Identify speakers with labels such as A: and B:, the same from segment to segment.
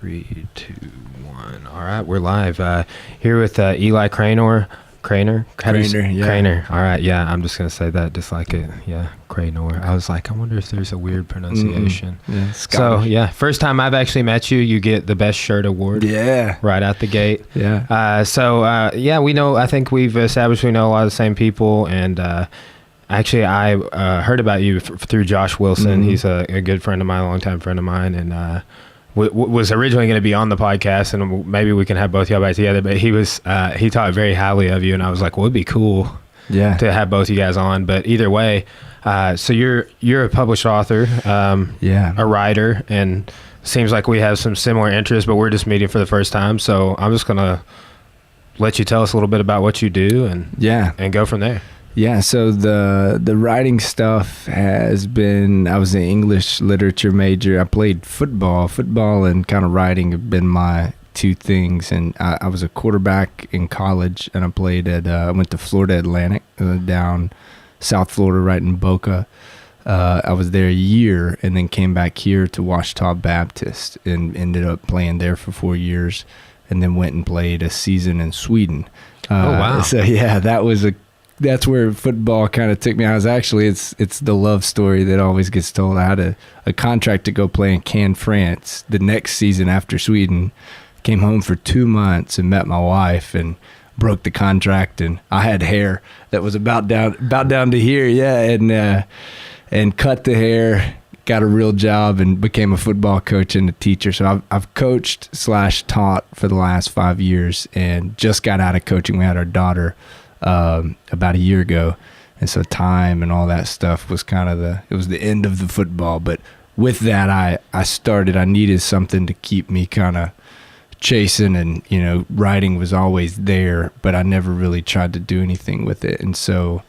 A: 3, 2, 1. All right, we're live. Here with Eli Cranor. Cranor?
B: Yeah.
A: Cranor. All right, yeah, I'm just going to say that just like it. Yeah, Cranor. I was like, I wonder if there's a weird pronunciation.
B: Yeah,
A: so, yeah, first time I've actually met you, you get the Best Shirt Award.
B: Yeah.
A: Right out the gate.
B: Yeah.
A: Yeah, we know, I think we've established we know a lot of the same people, and actually, I heard about you through Josh Wilson.
B: Mm-hmm.
A: He's a good friend of mine, a longtime friend of mine, and was originally going to be on the podcast, and maybe we can have both y'all back together. But he talked very highly of you, and I was like, well, it'd be cool, to have both you guys on. But either way, so you're a published author, a writer, and seems like we have some similar interests, but we're just meeting for the first time. So I'm just gonna let you tell us a little bit about what you do, and go from there.
B: Yeah, so the writing stuff has been, I was an English literature major. I played football and kind of writing have been my two things. And I was a quarterback in college, and I went to Florida Atlantic, down South Florida, right in Boca. I was there a year and then came back here to Ouachita Baptist and ended up playing there for 4 years, and then went and played a season in Sweden.
A: Oh, wow.
B: So, yeah, that's where football kind of took me. It's the love story that always gets told. I had a contract to go play in Cannes, France the next season after Sweden. Came home for 2 months and met my wife and broke the contract. And I had hair that was about down to here. Yeah. And cut the hair, got a real job, and became a football coach and a teacher. So I've coached / taught for the last 5 years, and just got out of coaching. We had our daughter about a year ago, and so time and all that stuff was kind of it was the end of the football. But with that, I needed something to keep me kind of chasing, and writing was always there, but I never really tried to do anything with it. And so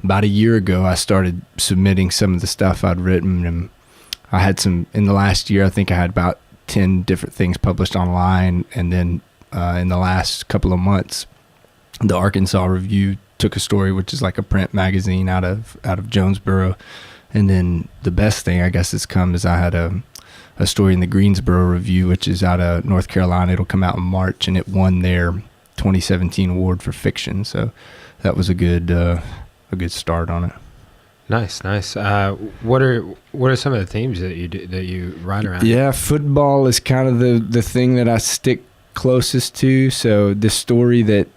B: about a year ago, I started submitting some of the stuff I'd written, and I had in the last year, I think I had about 10 different things published online. And then in the last couple of months, the Arkansas Review took a story, which is like a print magazine out of Jonesboro. And then the best thing, I guess, has come is I had a story in the Greensboro Review, which is out of North Carolina. It'll come out in March, and it won their 2017 award for fiction. So that was a good start on it.
A: Nice. What are some of the themes that you write around?
B: Yeah, football is kind of the thing that I stick closest to. So the story that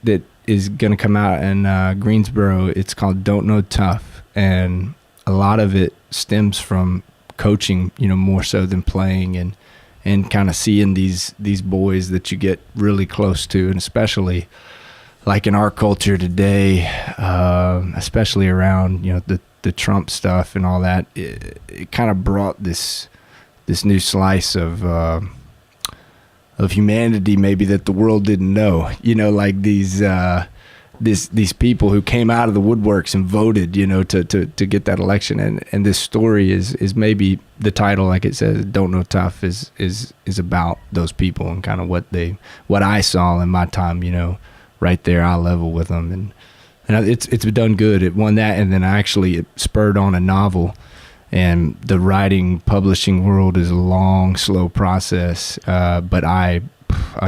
B: is going to come out in Greensboro, it's called Don't Know Tough, and a lot of it stems from coaching, more so than playing, and kind of seeing these boys that you get really close to, and especially like in our culture today, especially around the Trump stuff and all that. It kind of brought this new slice of humanity maybe that the world didn't know, like these people who came out of the woodworks and voted, to get that election. And this story is maybe the title, like it says, Don't Know Tough, is about those people and kind of what I saw in my time, right there, eye level with them. And it's done good. It won that. And then it spurred on a novel. And the writing publishing world is a long, slow process. But I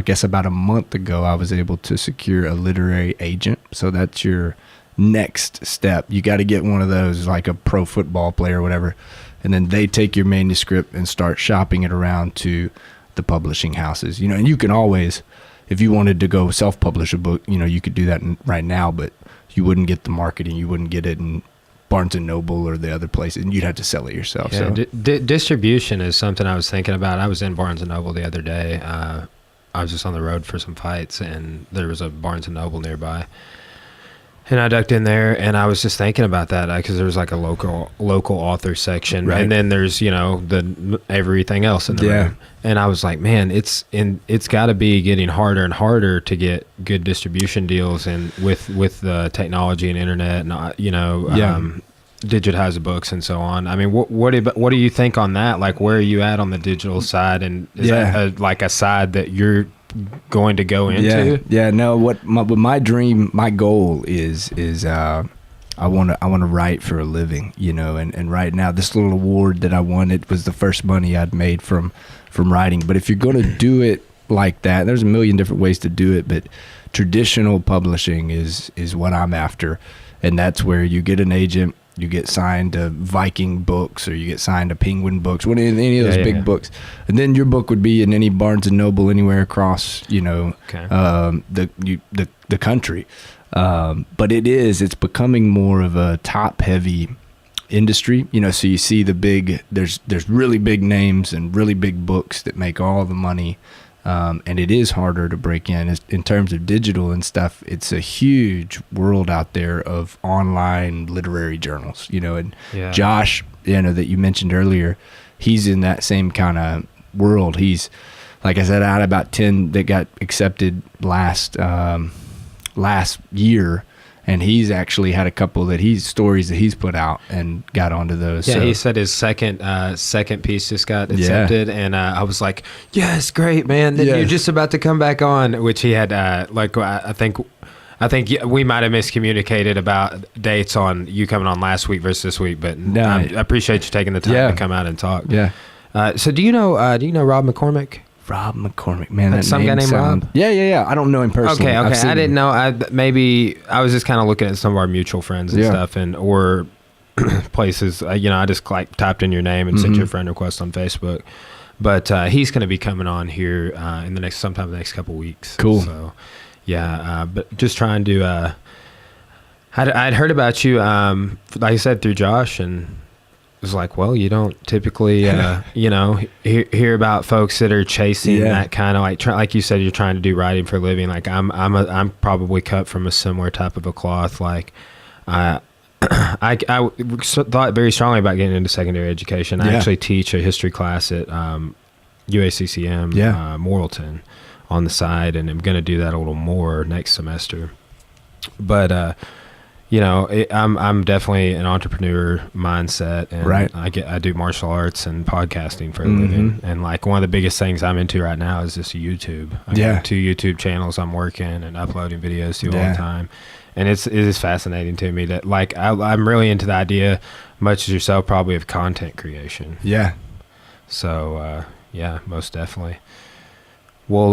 B: guess about a month ago, I was able to secure a literary agent. So that's your next step. You got to get one of those, like a pro football player or whatever. And then they take your manuscript and start shopping it around to the publishing houses. And you can always, if you wanted to go self-publish a book, you could do that right now, but you wouldn't get the marketing. You wouldn't get it in Barnes & Noble or the other places, and you'd have to sell it yourself.
A: Yeah,
B: so
A: distribution is something I was thinking about. I was in Barnes & Noble the other day. I was just on the road for some fights, and there was a Barnes & Noble nearby. And I ducked in there, and I was just thinking about that because there's like a local author section,
B: right.
A: And then there's the everything else in the room. And I was like, man, it's got to be getting harder and harder to get good distribution deals, and with the technology and internet, and digitize the books and so on. I mean, what do you think on that? Like, where are you at on the digital side, and is that like a side that you're going to go into?
B: No, what my dream, my goal is I want to write for a living, and right now this little award that I won, it was the first money I'd made from writing. But if you're going to do it like that, there's a million different ways to do it, but traditional publishing is what I'm after. And that's where you get an agent, you get signed to Viking Books, or you get signed to Penguin Books, any of those big books. And then your book would be in any Barnes and Noble anywhere across, the country. But it's becoming more of a top heavy industry, so you see there's really big names and really big books that make all the money. And it is harder to break in terms of digital and stuff. It's a huge world out there of online literary journals, and Josh, that you mentioned earlier, he's in that same kind of world. He's, like I said, I had about 10 that got accepted last year. And he's actually had a couple stories that he's put out and got onto those.
A: Yeah, so he said his second piece just got accepted, and I was like, "Yes, great, man! You're just about to come back on." Which he had, I think we might have miscommunicated about dates on you coming on last week versus this week. But I appreciate you taking the time to come out and talk.
B: Yeah.
A: So do you know Rob McCormick?
B: Rob McCormick, man, that
A: some
B: name
A: guy named Rob.
B: Yeah. I don't know him personally.
A: Okay. I didn't know. Maybe I was just kind of looking at some of our mutual friends and stuff, or places. I just typed in your name and sent you a friend request on Facebook. But he's going to be coming on here sometime in the next couple weeks.
B: Cool.
A: So but just trying to. I'd heard about you, like I said, through Josh, and was like, well, you don't typically, hear about folks that are chasing that kind of like you said, you're trying to do writing for a living. Like I'm probably cut from a similar type of a cloth. Like I thought very strongly about getting into secondary education. I actually teach a history class at UACCM, Morrilton on the side, and I'm going to do that a little more next semester. But, I'm definitely an entrepreneur mindset, and I do martial arts and podcasting for a living. And like one of the biggest things I'm into right now is just YouTube. I got 2 YouTube channels I'm working and uploading videos to all the time. And it is fascinating to me that like I'm really into the idea, much as yourself, probably, of content creation.
B: Yeah.
A: So most definitely. Well,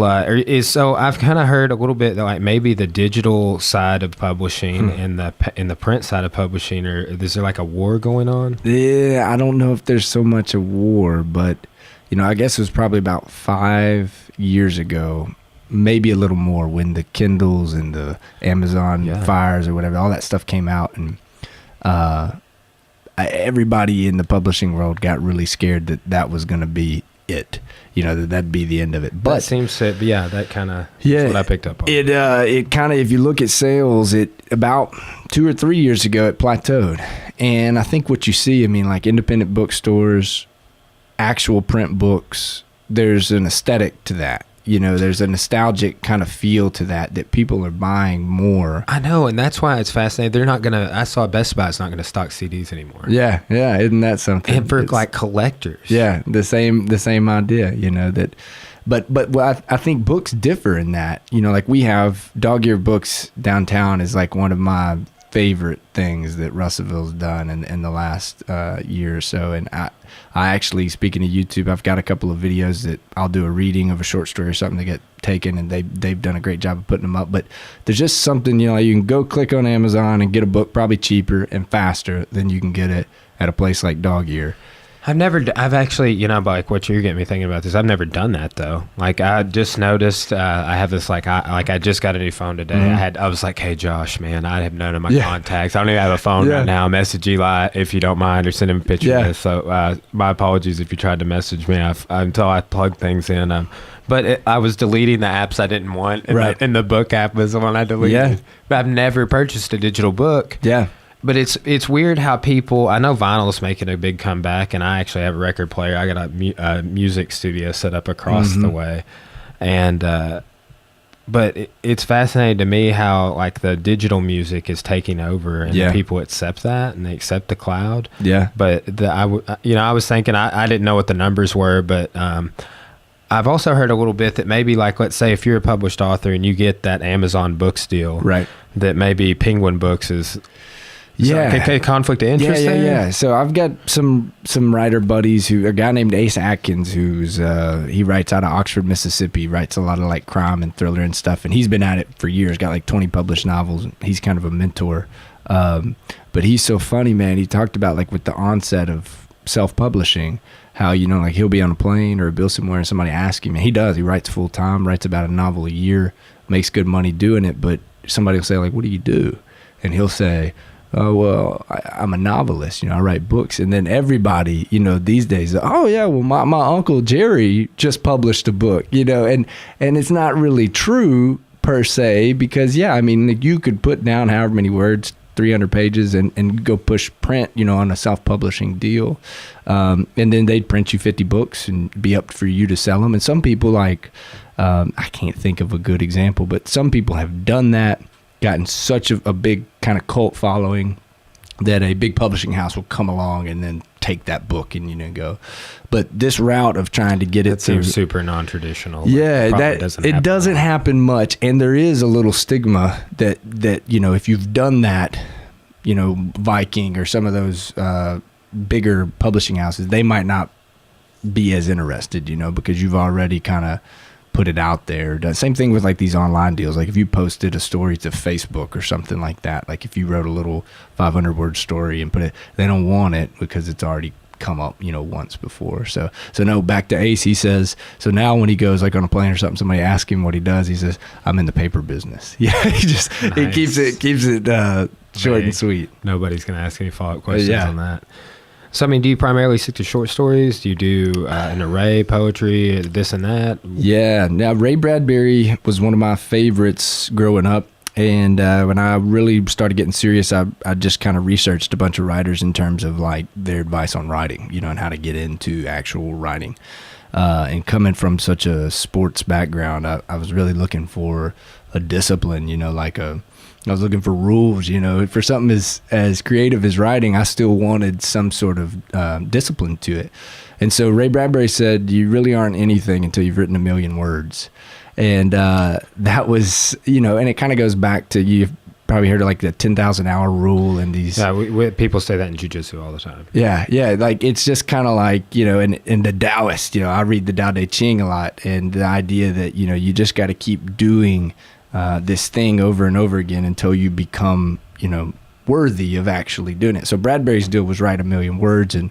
A: so I've kind of heard a little bit that like maybe the digital side of publishing and the print side of publishing, is there like a war going on?
B: Yeah, I don't know if there's so much a war, but I guess it was probably about 5 years ago, maybe a little more, when the Kindles and the Amazon fires or whatever, all that stuff came out, and everybody in the publishing world got really scared that was going to be it, that'd be the end of it. But
A: that seems to, that kind of what I picked up on.
B: It kind of, if you look at sales, it about 2 or 3 years ago, it plateaued. And I think what you see, like independent bookstores, actual print books, there's an aesthetic to that. There's a nostalgic kind of feel to that people are buying more.
A: I know, and that's why it's fascinating. They're not gonna. I saw Best Buy's not gonna stock CDs anymore.
B: Yeah, isn't that something?
A: And for like collectors.
B: Yeah, the same idea. That, but I think books differ in that. Like we have Dog Ear Books downtown is like one of my favorite things that Russellville's done in the last year or so. And I actually, speaking of YouTube, I've got a couple of videos that I'll do a reading of a short story or something to get taken, and they've done a great job of putting them up. But there's just something, you can go click on Amazon and get a book probably cheaper and faster than you can get it at a place like Dog Ear.
A: I've actually, like what you're getting me thinking about this, I've never done that though. Like I just noticed, I have this, I just got a new phone today. I was like, hey Josh, man, I have none of my contacts. I don't even have a phone right now. Message Eli if you don't mind, or send him a picture of this. So my apologies if you tried to message me until I plugged things in. But I was deleting the apps I didn't want. And the book app was the one I deleted. Yeah. But I've never purchased a digital book.
B: Yeah.
A: But it's weird how people, I know vinyl's making a big comeback, and I actually have a record player. I got a music studio set up across the way. And but it's fascinating to me how like the digital music is taking over, and people accept that, and they accept the cloud.
B: Yeah.
A: But I was thinking, I didn't know what the numbers were, but I've also heard a little bit that maybe, like, let's say if you're a published author and you get that Amazon Books deal,
B: right,
A: that maybe Penguin Books is Yeah. Conflict of interest there?
B: Yeah. So I've got some writer buddies a guy named Ace Atkins, who's he writes out of Oxford, Mississippi, writes a lot of like crime and thriller and stuff. And he's been at it for years, got like 20 published novels. He's kind of a mentor. But he's so funny, man. He talked about like with the onset of self-publishing, how, like he'll be on a plane or a bill somewhere and somebody asks him, and he writes full time, writes about a novel a year, makes good money doing it. But somebody will say like, what do you do? And he'll say, oh, well, I'm a novelist, I write books. And then everybody, these days, oh yeah, well my uncle Jerry just published a book, and it's not really true per se, because you could put down however many words, 300 pages and go push print, on a self-publishing deal. And then they'd print you 50 books and be up for you to sell them. And some people I can't think of a good example, but some people have done that, gotten such a big kind of cult following that a big publishing house will come along and then take that book and go. But this route of trying to get it
A: seems super non-traditional.
B: Yeah, it doesn't happen much, and there is a little stigma that if you've done that, Viking or some of those bigger publishing houses, they might not be as interested, because you've already kind of put it out there. Same thing with like these online deals. Like if you posted a story to Facebook or something like that, like if you wrote a little 500-word story and put it, they don't want it because it's already come up, once before. So no, back to Ace, he says, so now when he goes like on a plane or something, somebody asks him what he does, he says, I'm in the paper business. Yeah, he just, nice. It keeps it short and sweet.
A: Nobody's going to ask any follow-up questions on that. So, do you primarily stick to short stories? Do you do an array, poetry, this and that?
B: Yeah. Now, Ray Bradbury was one of my favorites growing up. And when I really started getting serious, I just kind of researched a bunch of writers in terms of like their advice on writing, and how to get into actual writing. And coming from such a sports background, I was really looking for a discipline, I was looking for rules, for something as creative as writing. I still wanted some sort of discipline to it. And so Ray Bradbury said, you really aren't anything until you've written 1 million words. And that was, and it kind of goes back to, you've probably heard of like the 10,000 hour rule and these.
A: Yeah, people say that in jiu-jitsu all the time.
B: Yeah. Like it's just kind of like, in the Taoist, I read the Tao Te Ching a lot, and the idea that, you just got to keep doing this thing over and over again until you become, worthy of actually doing it. So Bradbury's deal was write 1 million words, and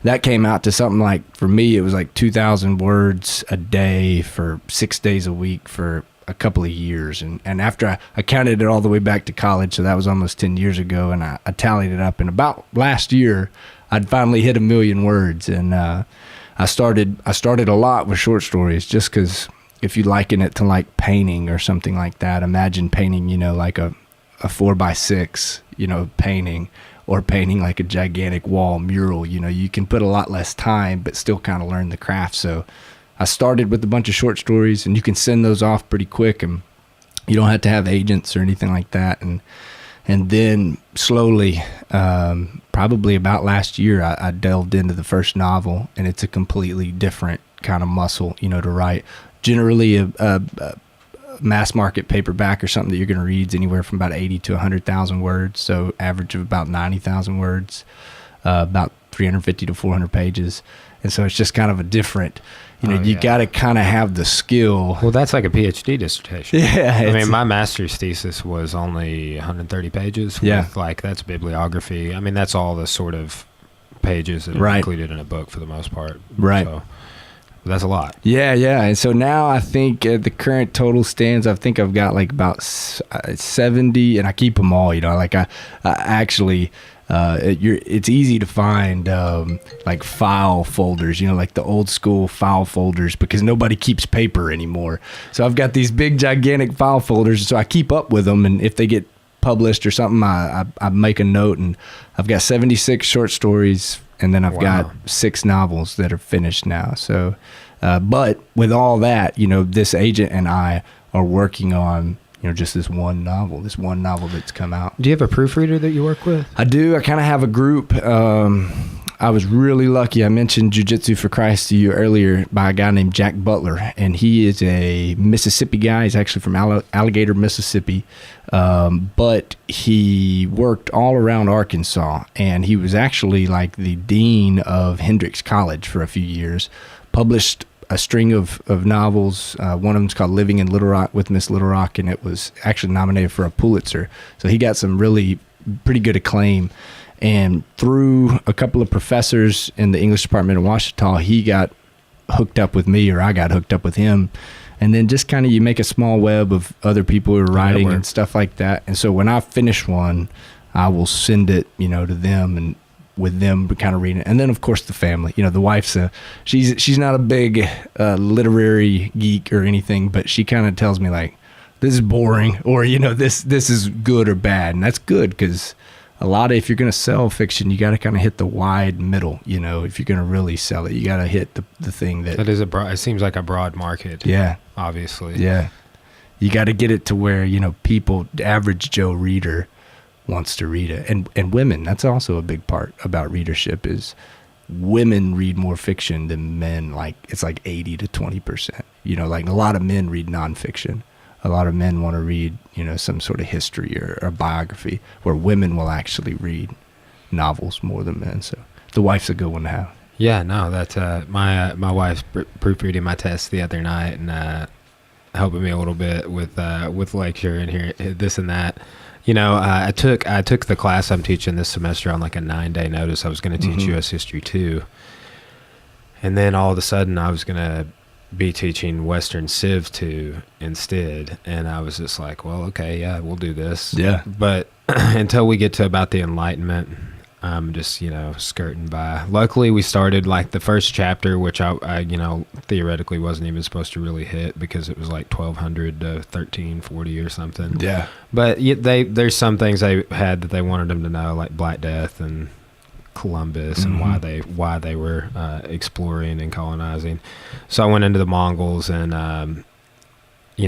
B: that came out to something like, for me, it was like 2,000 words a day for 6 days a week for a couple of years. And after I counted it all the way back to college, so that was almost 10 years ago, and I tallied it up, and about last year, I'd finally hit 1 million words. And I started a lot with short stories, just because if you liken it to like painting or something like that, imagine painting, like a 4x6, painting, or painting like a gigantic wall mural. You can put a lot less time, but still kind of learn the craft. So I started with a bunch of short stories, and you can send those off pretty quick, and you don't have to have agents or anything like that. And then slowly, probably about last year, I delved into the first novel, and it's a completely different kind of muscle, to write. Generally, a mass market paperback or something that you're going to read is anywhere from about 80 to 100,000 words. So average of about 90,000 words, about 350 to 400 pages. And so it's just kind of a different, you got to kind of have the skill.
A: Well, that's like a PhD dissertation.
B: Yeah.
A: My master's thesis was only 130 pages. With that's bibliography. That's all the sort of pages that are included in a book for the most part.
B: Right.
A: So that's a lot.
B: Yeah. And so now I think the current total stands, I think I've got like about 70, and I keep them all, like I actually, it's easy to find like file folders, like the old school file folders, because nobody keeps paper anymore. So I've got these big gigantic file folders, so I keep up with them, and if they get published or something, I make a note, and I've got 76 short stories, and then I've got 6 novels that are finished now. So, but with all that, this agent and I are working on, just this one novel that's come out.
A: Do you have a proofreader that you work with?
B: I do. I kind of have a group. I was really lucky. I mentioned Jiu-Jitsu for Christ to you earlier by a guy named Jack Butler, and he is a Mississippi guy. He's actually from Alligator, Mississippi, but he worked all around Arkansas, and he was actually like the dean of Hendrix College for a few years, published a string of novels. One of them's called Living in Little Rock with Miss Little Rock, and it was actually nominated for a Pulitzer. So he got some really pretty good acclaim. And through a couple of professors in the English department in Ouachita, he got hooked up with me, or I got hooked up with him. And then just kind of you make a small web of other people who are writing and stuff like that. And so when I finish one, I will send it, to them, and with them kind of reading it. And then of course the family, the wife's she's not a big literary geek or anything, but she kind of tells me like, this is boring, or, this is good or bad. And that's good, because a lot of, if you're going to sell fiction, you got to kind of hit the wide middle, if you're going to really sell it, you got to hit the thing that
A: is it seems like a broad market.
B: Yeah.
A: Obviously.
B: Yeah. You got to get it to where, people, the average Joe reader wants to read it. And women, that's also a big part about readership, is women read more fiction than men. Like it's like 80 to 20%, like a lot of men read nonfiction. A lot of men want to read, some sort of history or biography, where women will actually read novels more than men. So the wife's a good one to have.
A: Yeah, no, that's my wife's proofreading my test the other night, and helping me a little bit with lecture and here this and that. I took the class I'm teaching this semester on like a 9-day notice. I was going to teach U.S. History 2, and then all of a sudden I was going to be teaching Western Civ 2 instead, and I was just like, well, okay, yeah, we'll do this.
B: Yeah.
A: But until we get to about the Enlightenment, I'm just skirting by. Luckily we started like the first chapter, which I theoretically wasn't even supposed to really hit, because it was like 1200 to 1340 or something.
B: Yeah.
A: But there's some things they had that they wanted them to know, like Black Death and Columbus, and why they were exploring and colonizing. So I went into the Mongols and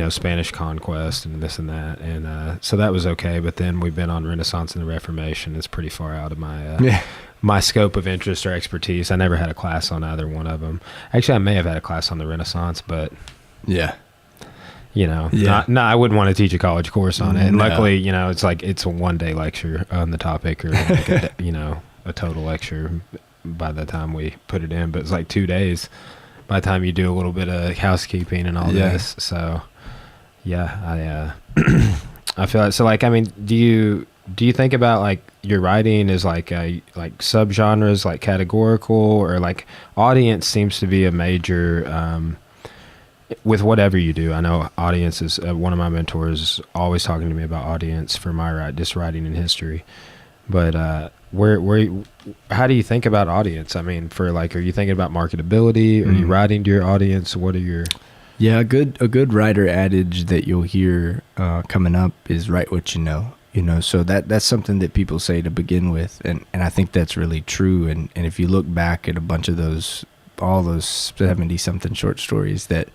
A: Spanish conquest and this and that, and so that was okay. But then we've been on Renaissance and the Reformation. It's pretty far out of my my scope of interest or expertise. I never had a class on either one of them. Actually, I may have had a class on the Renaissance, but I wouldn't want to teach a college course on it. And luckily, it's like it's a 1-day lecture on the topic, or like a total lecture by the time we put it in, but it's like 2 days by the time you do a little bit of housekeeping and all this. So I feel like, so like, I mean, do you think about like your writing as like subgenres, like categorical, or like audience seems to be a major with whatever you do? I know audience is one of my mentors is always talking to me about audience for my just writing in history, but how do you think about audience? I mean, for like, are you thinking about marketability? Are you writing to your audience? What are your...
B: Yeah, a good writer adage that you'll hear coming up is write what you know. So that's something that people say to begin with, and I think that's really true. And if you look back at a bunch of all those 70-something short stories that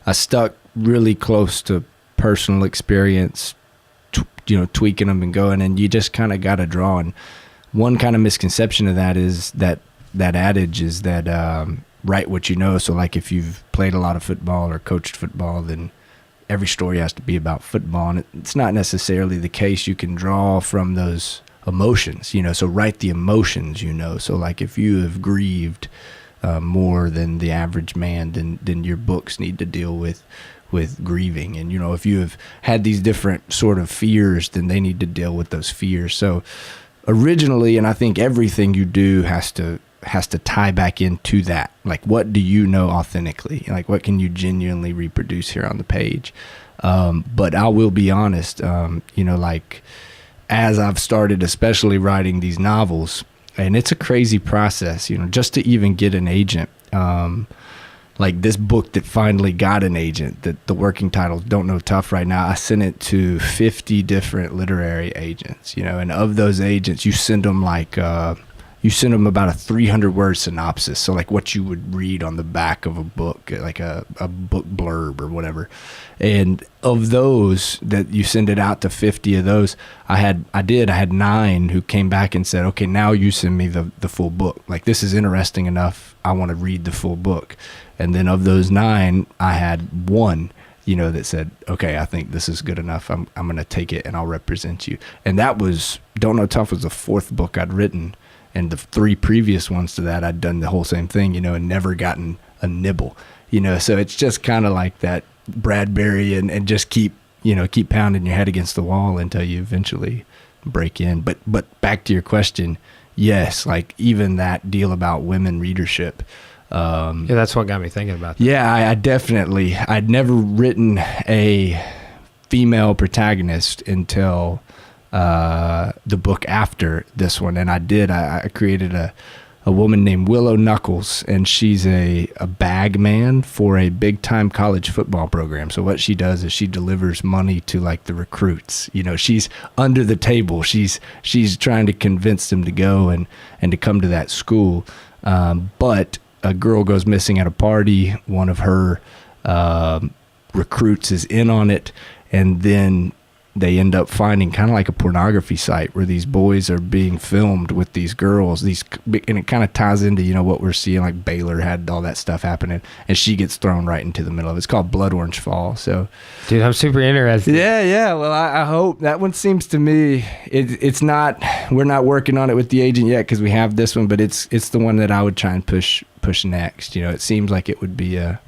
B: I stuck really close to personal experience, tweaking them and going, and you just kind of got to draw. And one kind of misconception of that is that adage is that write what you know. So like if you've played a lot of football or coached football, then every story has to be about football. And it's not necessarily the case. You can draw from those emotions, so write the emotions, So like if you have grieved more than the average man, then your books need to deal with grieving. And, if you have had these different sort of fears, then they need to deal with those fears. So originally, and I think everything you do has to tie back into that. Like, what do you know authentically? Like, what can you genuinely reproduce here on the page? But I will be honest, like as I've started, especially writing these novels, and it's a crazy process, just to even get an agent. Like this book that finally got an agent, that the working title, Don't Know Tough right now, I sent it to 50 different literary agents, and of those agents, you send them like, you send them about a 300-word synopsis. So like what you would read on the back of a book, like a book blurb or whatever. And of those that you send it out to 50 of those, I had 9 who came back and said, okay, now you send me the full book. Like, this is interesting enough. I want to read the full book. And then of those 9, I had 1, that said, okay, I think this is good enough. I'm going to take it and I'll represent you. And that was, Don't Know Tough was the 4th book I'd written. And the 3 previous ones to that, I'd done the whole same thing, and never gotten a nibble, so it's just kind of like that Bradbury and just keep pounding your head against the wall until you eventually break in. But back to your question, yes, like even that deal about women readership.
A: That's what got me thinking about that.
B: Yeah, I'd never written a female protagonist until the book after this one, and I created a woman named Willow Knuckles, and she's a bag man for a big time college football program. So what she does is she delivers money to like the recruits. She's under the table. She's trying to convince them to go and to come to that school. But a girl goes missing at a party. One of her recruits is in on it, and then they end up finding kind of like a pornography site where these boys are being filmed with these girls. And it kind of ties into, what we're seeing, like Baylor had all that stuff happening, and she gets thrown right into the middle of it. It's called Blood Orange Fall. So,
A: dude, I'm super interested.
B: Yeah. Well, I hope that one seems to me, it's not, we're not working on it with the agent yet because we have this one, but it's the one that I would try and push next. It seems like it would be a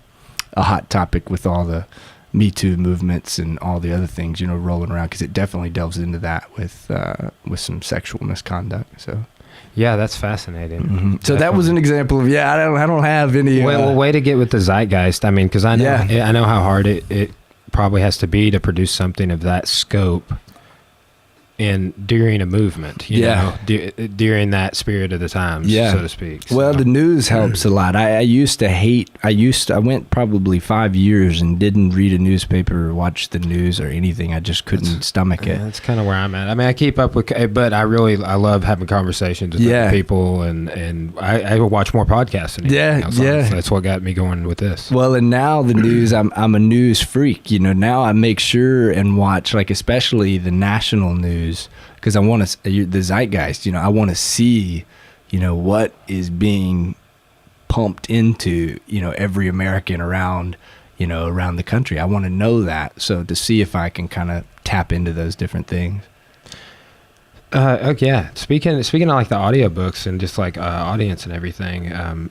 B: hot topic with all the Me Too movements and all the other things, rolling around, because it definitely delves into that with some sexual misconduct. So,
A: yeah, that's fascinating.
B: Mm-hmm. So that was an example of I don't have any.
A: Way to get with the zeitgeist. I mean, because I know how hard it probably has to be to produce something of that scope. During a movement, during that spirit of the times, so to speak. So.
B: Well, the news helps a lot. I went probably 5 years and didn't read a newspaper or watch the news or anything. I just couldn't stomach it.
A: That's kind of where I'm at. I mean, I keep up with, but I love having conversations with other people, and I watch more podcasts than anything else. So that's what got me going with this.
B: Well, and now the news, I'm a news freak. Now I make sure and watch, like, especially the national news, because I want to, the zeitgeist, I want to see, what is being pumped into, every American around the country. I want to know that. So to see if I can kind of tap into those different things.
A: Okay. Speaking of like the audiobooks and just like audience and everything,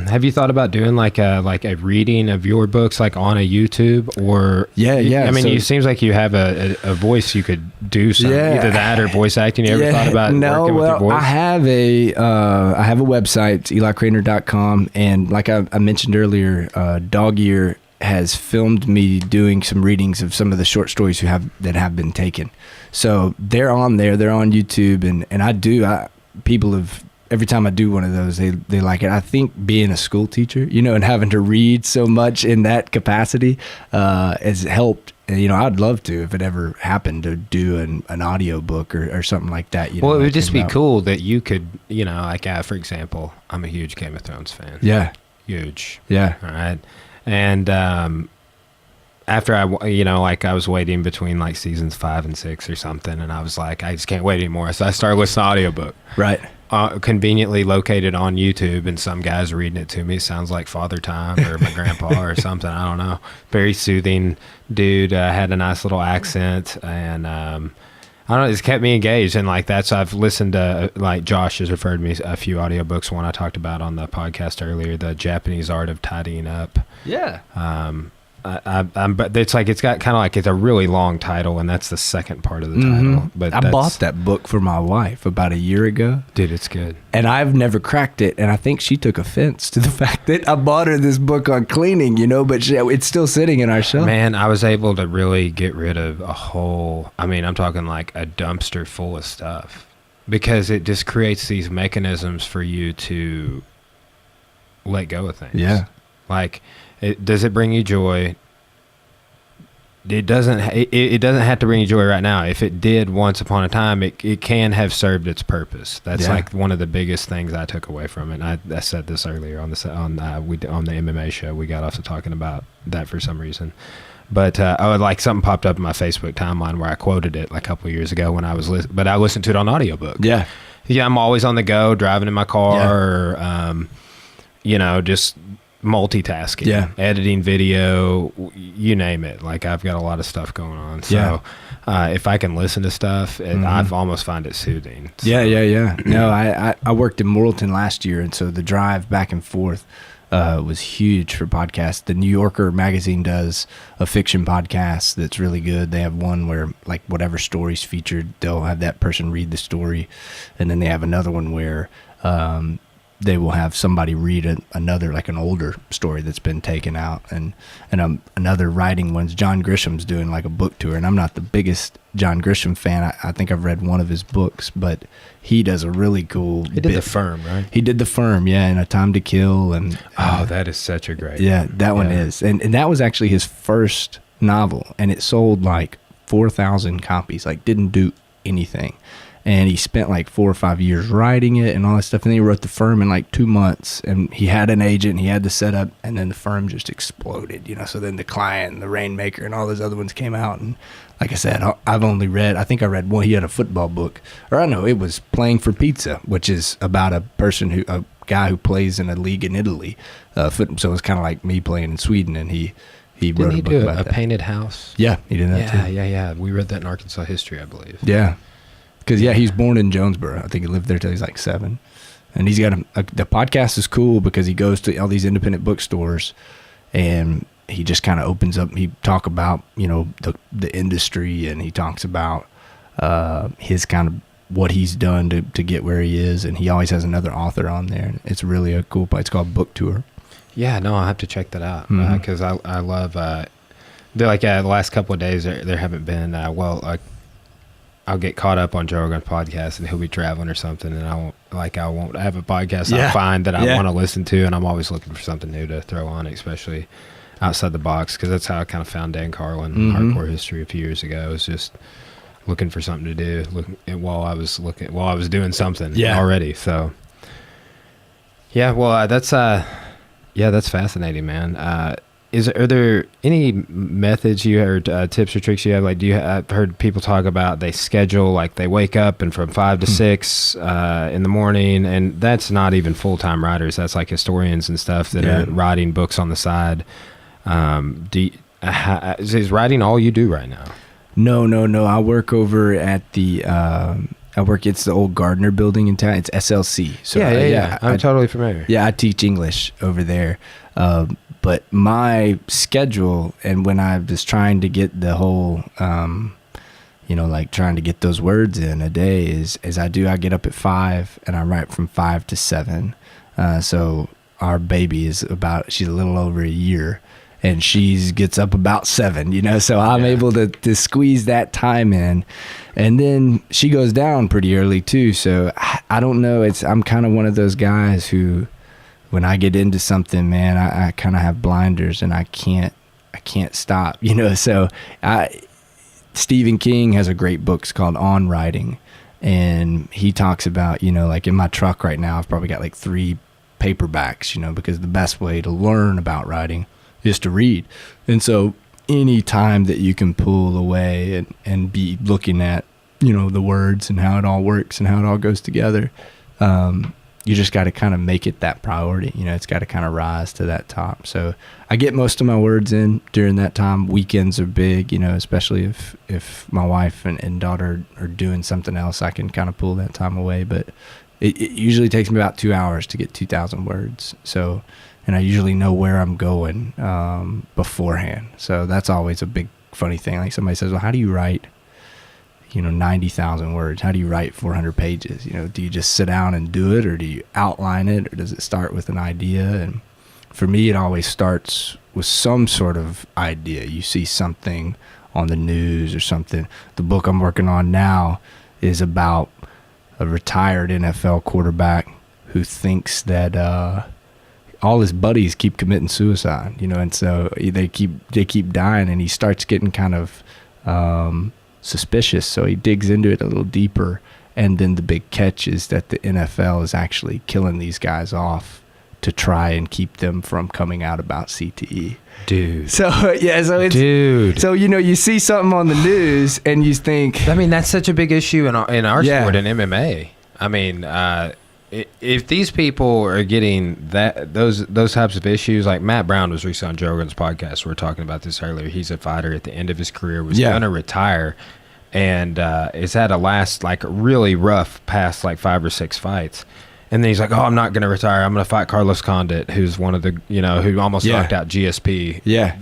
A: have you thought about doing like a reading of your books like on a YouTube or?
B: Yeah.
A: I mean, it seems like you have a voice. You could do something, either that or voice acting. You ever thought about working with your voice?
B: I have a website, EliCranor.com, and like I mentioned earlier, Dog Ear has filmed me doing some readings of some of the short stories that have been taken. So they're on there, they're on YouTube, and people have, every time I do one of those, they like it. I think being a school teacher, and having to read so much in that capacity has helped. I'd love to, if it ever happened, to do an audio book or something like that.
A: Well, it would just be cool that you could, for example, I'm a huge Game of Thrones fan.
B: Yeah.
A: Huge.
B: Yeah.
A: All right. And after I was waiting between like seasons 5 and 6 or something, and I was like, I just can't wait anymore. So I started listening to audiobook.
B: Right.
A: Conveniently located on YouTube, and some guy's reading it to me. Sounds like Father Time or my grandpa or something. I don't know. Very soothing dude. Had a nice little accent, and I don't know. It's kept me engaged, and like that's. I've listened to like Josh has referred me a few audiobooks. One I talked about on the podcast earlier, the Japanese Art of Tidying Up.
B: Yeah.
A: But it's like it's got kind of like it's a really long title, and that's the second part of the title. But
B: I bought that book for my wife about a year ago.
A: Dude, it's good.
B: And I've never cracked it, and I think she took offense to the fact that I bought her this book on cleaning, but it's still sitting in our shelf.
A: Man, I was able to really get rid of a whole, I'm talking like a dumpster full of stuff, because it just creates these mechanisms for you to let go of things.
B: Yeah.
A: Like, does it bring you joy? it doesn't have to bring you joy right now. If it did once upon a time, it can have served its purpose. That's like one of the biggest things I took away from it. And I said this earlier on the MMA show. We got off to talking about that for some reason. But something popped up in my Facebook timeline where I quoted it like a couple of years ago when I was but I listened to it on audiobook. Yeah, I'm always on the go, driving in my car, or just multitasking, editing video, you name it. Like, I've got a lot of stuff going on. So if I can listen to stuff, I've almost find it soothing. So.
B: Yeah. No, I worked in Morrilton last year, and so the drive back and forth was huge for podcasts. The New Yorker magazine does a fiction podcast that's really good. They have one where, like, whatever story's featured, they'll have that person read the story, and then they have another one where they will have somebody read another, like an older story that's been taken out, and another writing one's John Grisham's doing like a book tour, and I'm not the biggest John Grisham fan. I think I've read one of his books, but he does a really cool.
A: He did The Firm, right?
B: He did The Firm, and A Time to Kill, and
A: that is such a great.
B: Yeah, that one is, and that was actually his first novel, and it sold like 4,000 copies. Like, didn't do anything. And he spent like 4 or 5 years writing it and all that stuff. And then he wrote The Firm in like 2 months. And he had an agent. He had the setup. And then The Firm just exploded, So then The Client and The Rainmaker and all those other ones came out. And like I said, I've only read, I think I read one. He had a football book. Or I know, it was Playing for Pizza, which is about a guy who plays in a league in Italy. So it was kind of like me playing in Sweden. And he wrote a book about that.
A: Painted House?
B: Yeah, he did that too.
A: Yeah. We read that in Arkansas history, I believe.
B: Yeah. Because, he's born in Jonesboro. I think he lived there till he's like 7. And he's got the podcast is cool because he goes to all these independent bookstores and he just kind of opens up. He talk about, the industry, and he talks about his kind of what he's done to get where he is. And he always has another author on there. It's really a cool place. It's called Book Tour.
A: Yeah, no, I'll have to check that out because I love the last couple of days there haven't been, I'll get caught up on Joe Rogan's podcast and he'll be traveling or something, and I won't have a podcast I find that I want to listen to, and I'm always looking for something new to throw on, especially outside the box, because that's how I kind of found Dan Carlin, Hardcore History, a few years ago. I was just looking for something to do while I was doing something already. So that's fascinating, man. Are there any methods you heard, tips or tricks you have? Like, I've heard people talk about they schedule, like they wake up and from 5 to 6 in the morning, and that's not even full-time writers. That's like historians and stuff that are writing books on the side. Is writing all you do right now?
B: No. I work over at it's the old Gardner building in town. It's SLC. So
A: I'm totally familiar.
B: Yeah, I teach English over there. But my schedule, and when I was trying to get the whole, trying to get those words in a day is I get up at 5 and I write from 5 to 7. So our baby she's a little over a year, and she gets up about 7, so I'm able to squeeze that time in. And then she goes down pretty early too. So I don't know. I'm kind of one of those guys who, when I get into something, man, I kind of have blinders and I can't stop, So Stephen King has a great book called On Writing, and he talks about, like in my truck right now, I've probably got like 3 paperbacks, because the best way to learn about writing is to read. And so any time that you can pull away and be looking at, the words and how it all works and how it all goes together, you just got to kind of make it that priority. It's got to kind of rise to that top. So I get most of my words in during that time. Weekends are big, especially if my wife and daughter are doing something else, I can kind of pull that time away. But it usually takes me about 2 hours to get 2,000 words. So, and I usually know where I'm going beforehand. So that's always a big funny thing. Like somebody says, well, how do you write 90,000 words? How do you write 400 pages? Do you just sit down and do it, or do you outline it, or does it start with an idea? And for me, it always starts with some sort of idea. You see something on the news or something. The book I'm working on now is about a retired NFL quarterback who thinks that all his buddies keep committing suicide, you know, and so they keep dying, and he starts getting kind of suspicious. So he digs into it a little deeper, and then the big catch is that the NFL is actually killing these guys off to try and keep them from coming out about CTE.
A: Dude.
B: So it's
A: dude.
B: So you see something on the news and you think,
A: I mean, that's such a big issue in our sport, in MMA. I mean, if these people are getting those types of issues, like Matt Brown was recently on Joe Rogan's podcast. We were talking about this earlier. He's a fighter at the end of his career, was gonna retire, and it's had a last like really rough past like 5 or 6 fights. And then he's like, "Oh, I'm not going to retire. I'm going to fight Carlos Condit, who's one of the, who almost knocked out GSP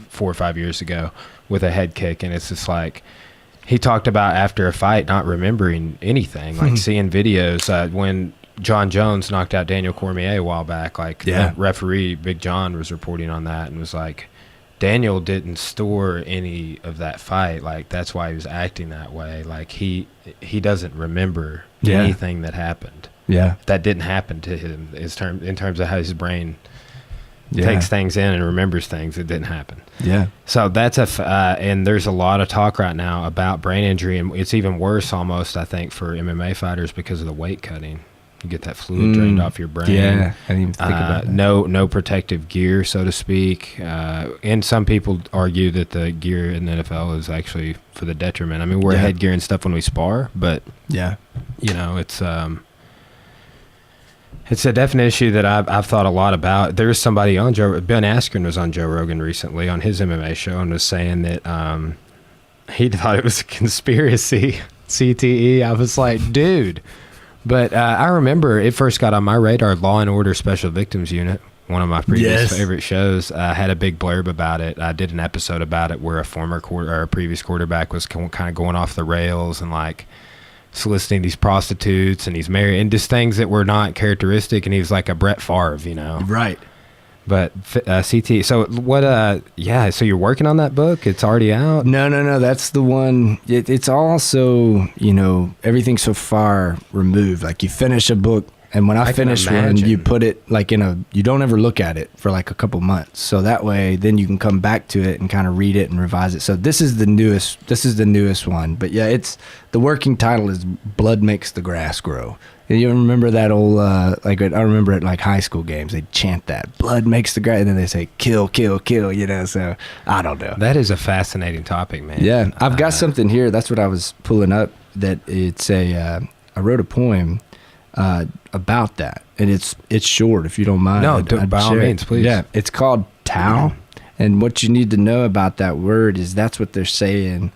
A: 4 or 5 years ago with a head kick." And it's just like, he talked about after a fight not remembering anything, like seeing videos when John Jones knocked out Daniel Cormier a while back. Like the referee, Big John, was reporting on that and was like, Daniel didn't store any of that fight. Like that's why he was acting that way. Like he doesn't remember anything that happened.
B: Yeah,
A: that didn't happen to him in terms of how his brain takes things in and remembers things. It didn't happen. Yeah. So that's and there's a lot of talk right now about brain injury, and it's even worse almost, I think, for MMA fighters because of the weight cutting. You get that fluid drained off your brain.
B: Yeah, I didn't even think about that.
A: No protective gear, so to speak. And some people argue that the gear in the NFL is actually for the detriment. I mean, wear headgear and stuff when we spar, but it's a definite issue that I've thought a lot about. There's somebody on Ben Askren was on Joe Rogan recently on his MMA show and was saying that he thought it was a conspiracy, CTE. I was like, dude. But I remember it first got on my radar. Law and Order Special Victims Unit, one of my previous favorite shows, had a big blurb about it. I did an episode about it where a previous quarterback was kind of going off the rails and like soliciting these prostitutes, and he's married, and just things that were not characteristic, and he was like a Brett Favre,
B: Right.
A: But CT. So what? So you're working on that book? It's already out?
B: No. That's the one. It's also everything so far removed. Like you finish a book, and when I finish one, you put it like you don't ever look at it for like a couple months. So that way, then you can come back to it and kind of read it and revise it. So this is the newest one. But yeah, the working title is "Blood Makes the Grass Grow." And you remember that old, I remember at like high school games, they'd chant that, blood makes the grass, and then they say, kill, kill, kill, so I don't know.
A: That is a fascinating topic, man.
B: Yeah, I've got something here, that's what I was pulling up, that it's I wrote a poem about that, and it's short, if you don't mind.
A: No, by all means, please.
B: Yeah, it's called Tau, and what you need to know about that word is that's what they're saying,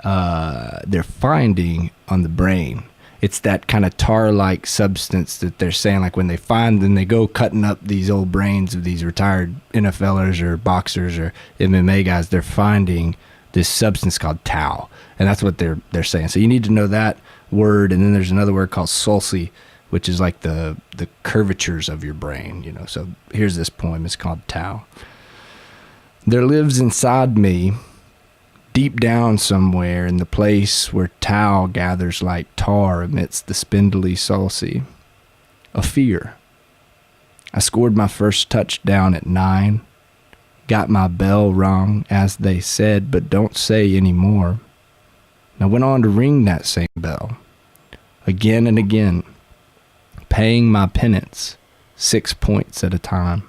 B: they're finding on the brain. It's that kind of tar-like substance that they're saying, like when they find, then they go cutting up these old brains of these retired NFLers or boxers or MMA guys. They're finding this substance called tau, and that's what they're saying. So you need to know that word, and then there's another word called sulci, which is like the curvatures of your brain. So here's this poem. It's called Tau. There lives inside me, deep down somewhere in the place where tau gathers like tar amidst the spindly sulci, a fear. I scored my first touchdown at 9, got my bell rung, as they said, but don't say anymore. I went on to ring that same bell, again and again, paying my penance 6 points at a time.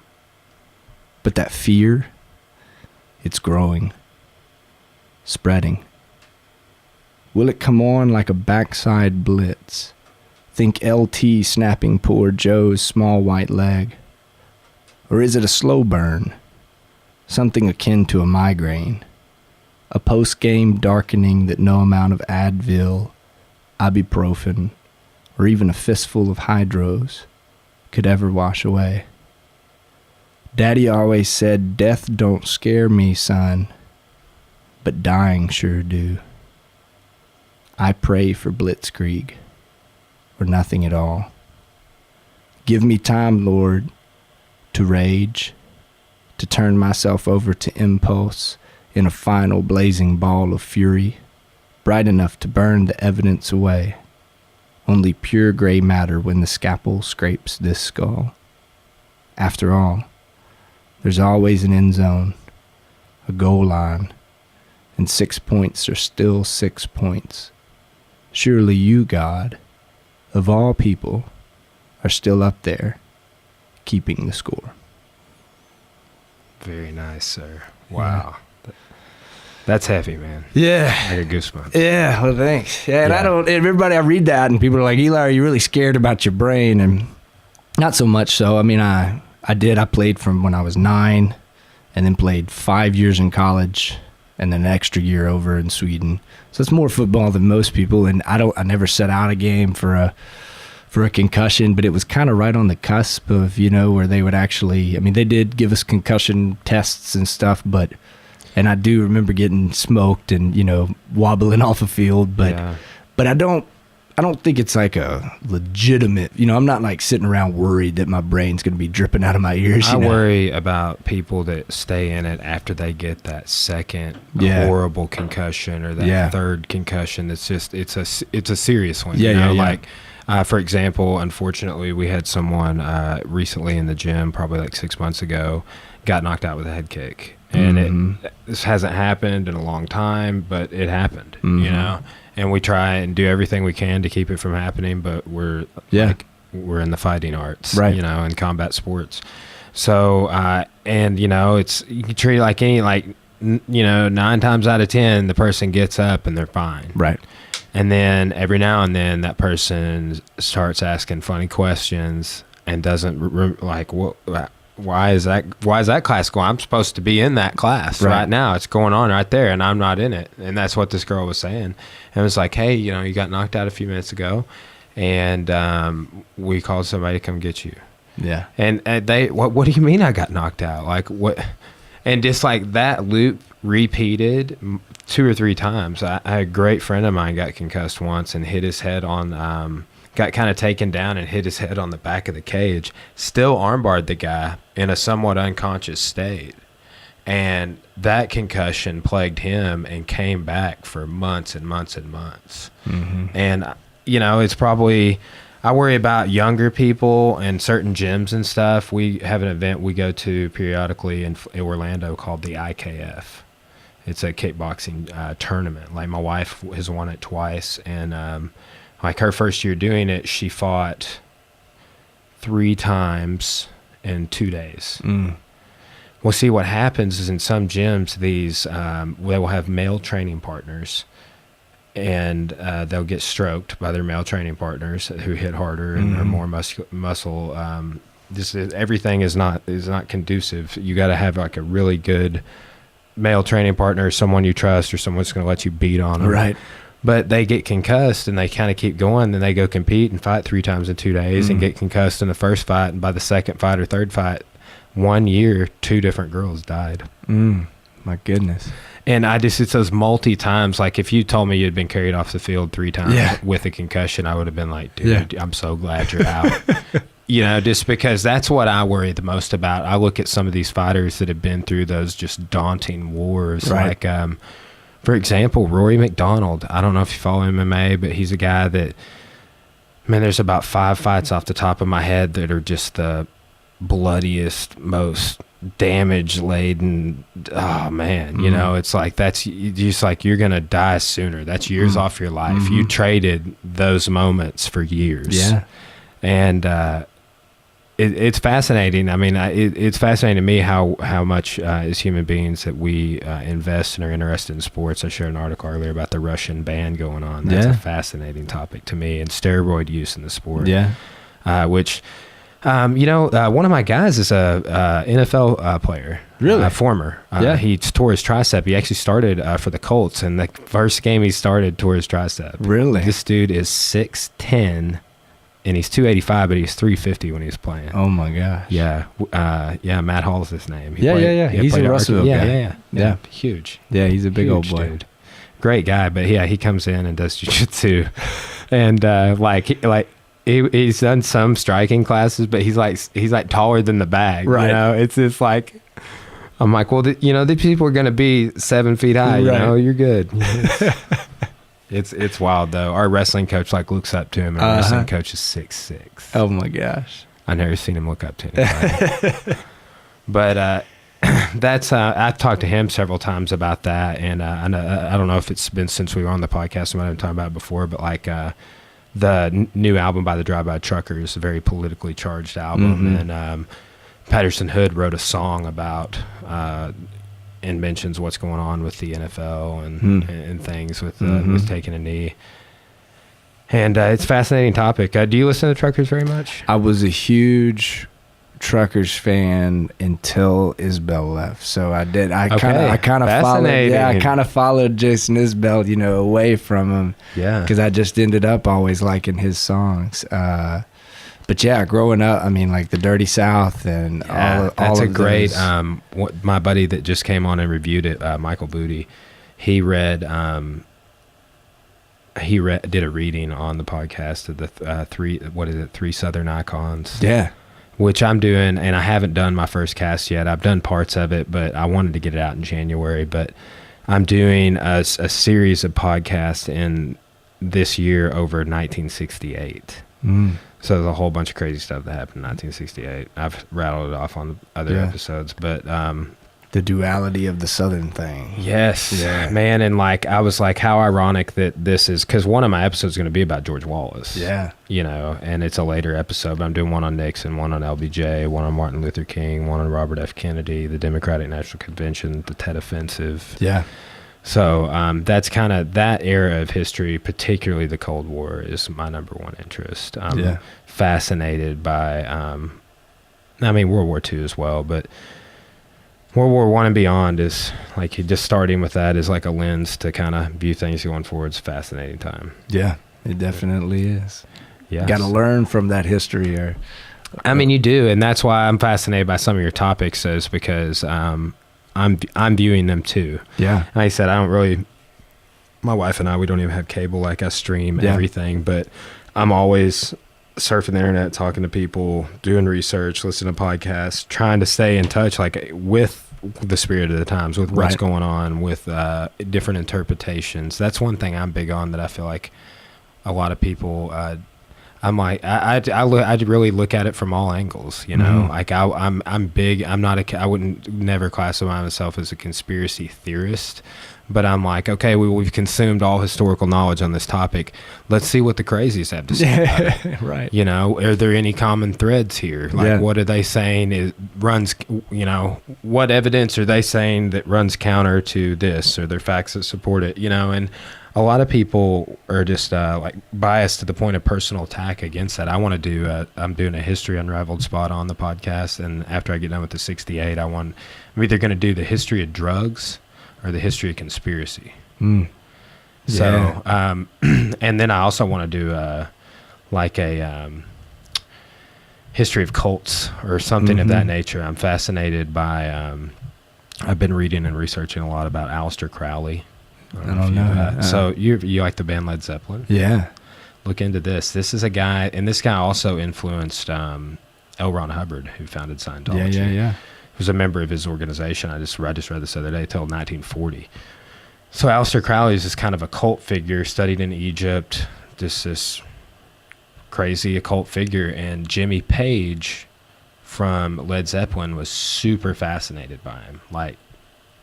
B: But that fear, it's growing. Spreading. Will it come on like a backside blitz? Think LT snapping poor Joe's small white leg? Or is it a slow burn? Something akin to a migraine? A post-game darkening that no amount of Advil, ibuprofen, or even a fistful of hydros could ever wash away? Daddy always said, death don't scare me, son. But dying sure do. I pray for blitzkrieg, or nothing at all. Give me time, Lord, to rage, to turn myself over to impulse in a final blazing ball of fury, bright enough to burn the evidence away, only pure gray matter when the scalpel scrapes this skull. After all, There's always an end zone, a goal line, and 6 points are still 6 points. Surely you, God, of all people, are still up there, keeping the score.
A: Very nice, sir. Wow. Yeah. That's heavy, man.
B: Yeah.
A: I got goosebumps.
B: Yeah, well, thanks. Yeah, and everybody, I read that, and people are like, Eli, are you really scared about your brain? And not so much so. I mean, I played from when I was 9, and then played 5 years in college, and then an extra year over in Sweden. So it's more football than most people, and I never set out a game for a concussion, but it was kind of right on the cusp of, where they would actually, I mean, they did give us concussion tests and stuff, and I do remember getting smoked and, wobbling off a field, but I don't think it's like a legitimate, I'm not like sitting around worried that my brain's going to be dripping out of my ears.
A: I worry about people that stay in it after they get that second horrible concussion or that third concussion. It's just, it's a serious one. Like, for example, unfortunately, we had someone recently in the gym, probably like 6 months ago, got knocked out with a head kick. And this hasn't happened in a long time, but it happened, and we try and do everything we can to keep it from happening, but we're in the fighting arts, right? In combat sports. So, it's, you can treat it like any, 9 times out of 10, the person gets up and they're fine. Right. And then every now and then that person starts asking funny questions and doesn't why is that class going? I'm supposed to be in that class right now. It's going on right there, and I'm not in it. And that's what this girl was saying. And it was like, hey, you got knocked out a few minutes ago, and we called somebody to come get you. Yeah. And they, what do you mean I got knocked out? Like what? And just like that loop repeated 2 or 3 times. I had a great friend of mine got concussed once and hit his head on. Got kind of taken down and hit his head on the back of the cage, still armbarred the guy in a somewhat unconscious state. And that concussion plagued him and came back for months and months and months. Mm-hmm. And, it's probably, I worry about younger people and certain gyms and stuff. We have an event we go to periodically in Orlando called the IKF. It's a kickboxing tournament. Like my wife has won it twice, and like her first year doing it, she fought 3 times in 2 days. Well, see, what happens is in some gyms, these they will have male training partners, and they'll get stroked by their male training partners who hit harder and are more muscle. Everything is not conducive. You got to have like a really good male training partner, someone you trust, or someone that's going to let you beat on them. Right. But they get concussed and they kind of keep going. Then they go compete and fight 3 times in 2 days and get concussed in the first fight. And by the second fight or third fight, 1 year, 2 different girls died.
B: My goodness.
A: And it's those times. Like if you told me you'd been carried off the field 3 times with a concussion, I would have been like, dude, I'm so glad you're out. Just because that's what I worry the most about. I look at some of these fighters that have been through those just daunting wars. Right. Like, for example, Rory McDonald. I don't know if you follow MMA, but he's a guy that, man, there's about 5 fights off the top of my head that are just the bloodiest, most damage-laden. Oh, man. It's like that's just like you're going to die sooner. That's years off your life. You traded those moments for years. Yeah. And it's fascinating. I mean, it's fascinating to me how much as human beings that we invest and are interested in sports. I shared an article earlier about the Russian ban going on. That's a fascinating topic to me, and steroid use in the sport. Yeah, which one of my guys is a NFL player. Really, former. He tore his tricep. He actually started for the Colts, and the first game he started tore his tricep. Really, this dude is 6'10". And he's 285, but he's 350 when he was playing. Oh my gosh! Yeah, Matt Hall's his name. He's a Russellville guy. Yeah, huge. Yeah, he's a big old boy. Dude. Great guy, but he comes in and does jiu-jitsu, and he's done some striking classes, but he's like taller than the bag. Right. It's just like, I'm like, well, these people are gonna be 7 feet high. You're good. It's wild though. Our wrestling coach looks up to him, and our wrestling coach is 6'6".
B: Oh my gosh!
A: I never seen him look up to anybody. But that's I've talked to him several times about that, and I don't know if it's been since we were on the podcast. I might have talked about it before, but like the new album by the Drive-By Truckers, a very politically charged album, and Patterson Hood wrote a song about and mentions what's going on with the NFL and things with taking a knee. And it's a fascinating topic. Do you listen to Truckers very much?
B: I was a huge Truckers fan until Isbell left. So I kind of followed. Yeah, I kind of followed Jason Isbell, away from him.
A: Yeah,
B: because I just ended up always liking his songs. But yeah, growing up, I mean, like the Dirty South and all
A: that's
B: of
A: a great.
B: those.
A: My buddy that just came on and reviewed it, Michael Booty, he read. Did a reading on the podcast of the three Southern icons.
B: Yeah.
A: Which I'm doing, and I haven't done my first cast yet. I've done parts of it, but I wanted to get it out in January. But I'm doing a series of podcasts in this year over 1968. So there's a whole bunch of crazy stuff that happened in 1968. I've rattled it off on other episodes, but
B: the duality of the Southern thing.
A: Yes, man. And like, I was like, how ironic that this is, because one of my episodes is going to be about George Wallace.
B: Yeah.
A: And it's a later episode, but I'm doing one on Nixon, one on LBJ, one on Martin Luther King, one on Robert F. Kennedy, the Democratic National Convention, the Tet Offensive.
B: Yeah.
A: So that's kind of that era of history, particularly the Cold War, is my number one interest. I'm fascinated by, World War II as well, but World War I and beyond is like, just starting with that is like a lens to kind of view things going forward. It's a fascinating time.
B: Yeah, it definitely is.
A: Yeah,
B: you got to learn from that history.
A: You do, and that's why I'm fascinated by some of your topics, is because I'm viewing them too.
B: Yeah,
A: like I said, I don't really. My wife and I, we don't even have cable. Like, I stream everything, but I'm always surfing the internet, talking to people, doing research, listening to podcasts, trying to stay in touch, like with the spirit of the times, with what's going on, with different interpretations. That's one thing I'm big on, that I feel like a lot of people, I'm like, I really look at it from all angles, like I'm big, I wouldn't never classify myself as a conspiracy theorist, but I'm like, okay, we've consumed all historical knowledge on this topic. Let's see what the crazies have to say about it.
B: Right.
A: Are there any common threads here? Like, what are they saying what evidence are they saying that runs counter to this? Are there facts that support it? And a lot of people are just like biased to the point of personal attack against that. I want to do, I'm doing a History Unraveled spot on the podcast. And after I get done with the 68, I'm either going to do the history of drugs or the history of conspiracy. So, and then I also want to do a history of cults or something of that nature. I'm fascinated by, I've been reading and researching a lot about Aleister Crowley.
B: I don't know.
A: So you like the band Led Zeppelin?
B: Yeah.
A: Look into this. This is a guy, and this guy also influenced L. Ron Hubbard, who founded Scientology.
B: Yeah.
A: He was a member of his organization. I just read this other day, till 1940. So Aleister Crowley is this kind of a cult figure, studied in Egypt, just this crazy occult figure. And Jimmy Page from Led Zeppelin was super fascinated by him, like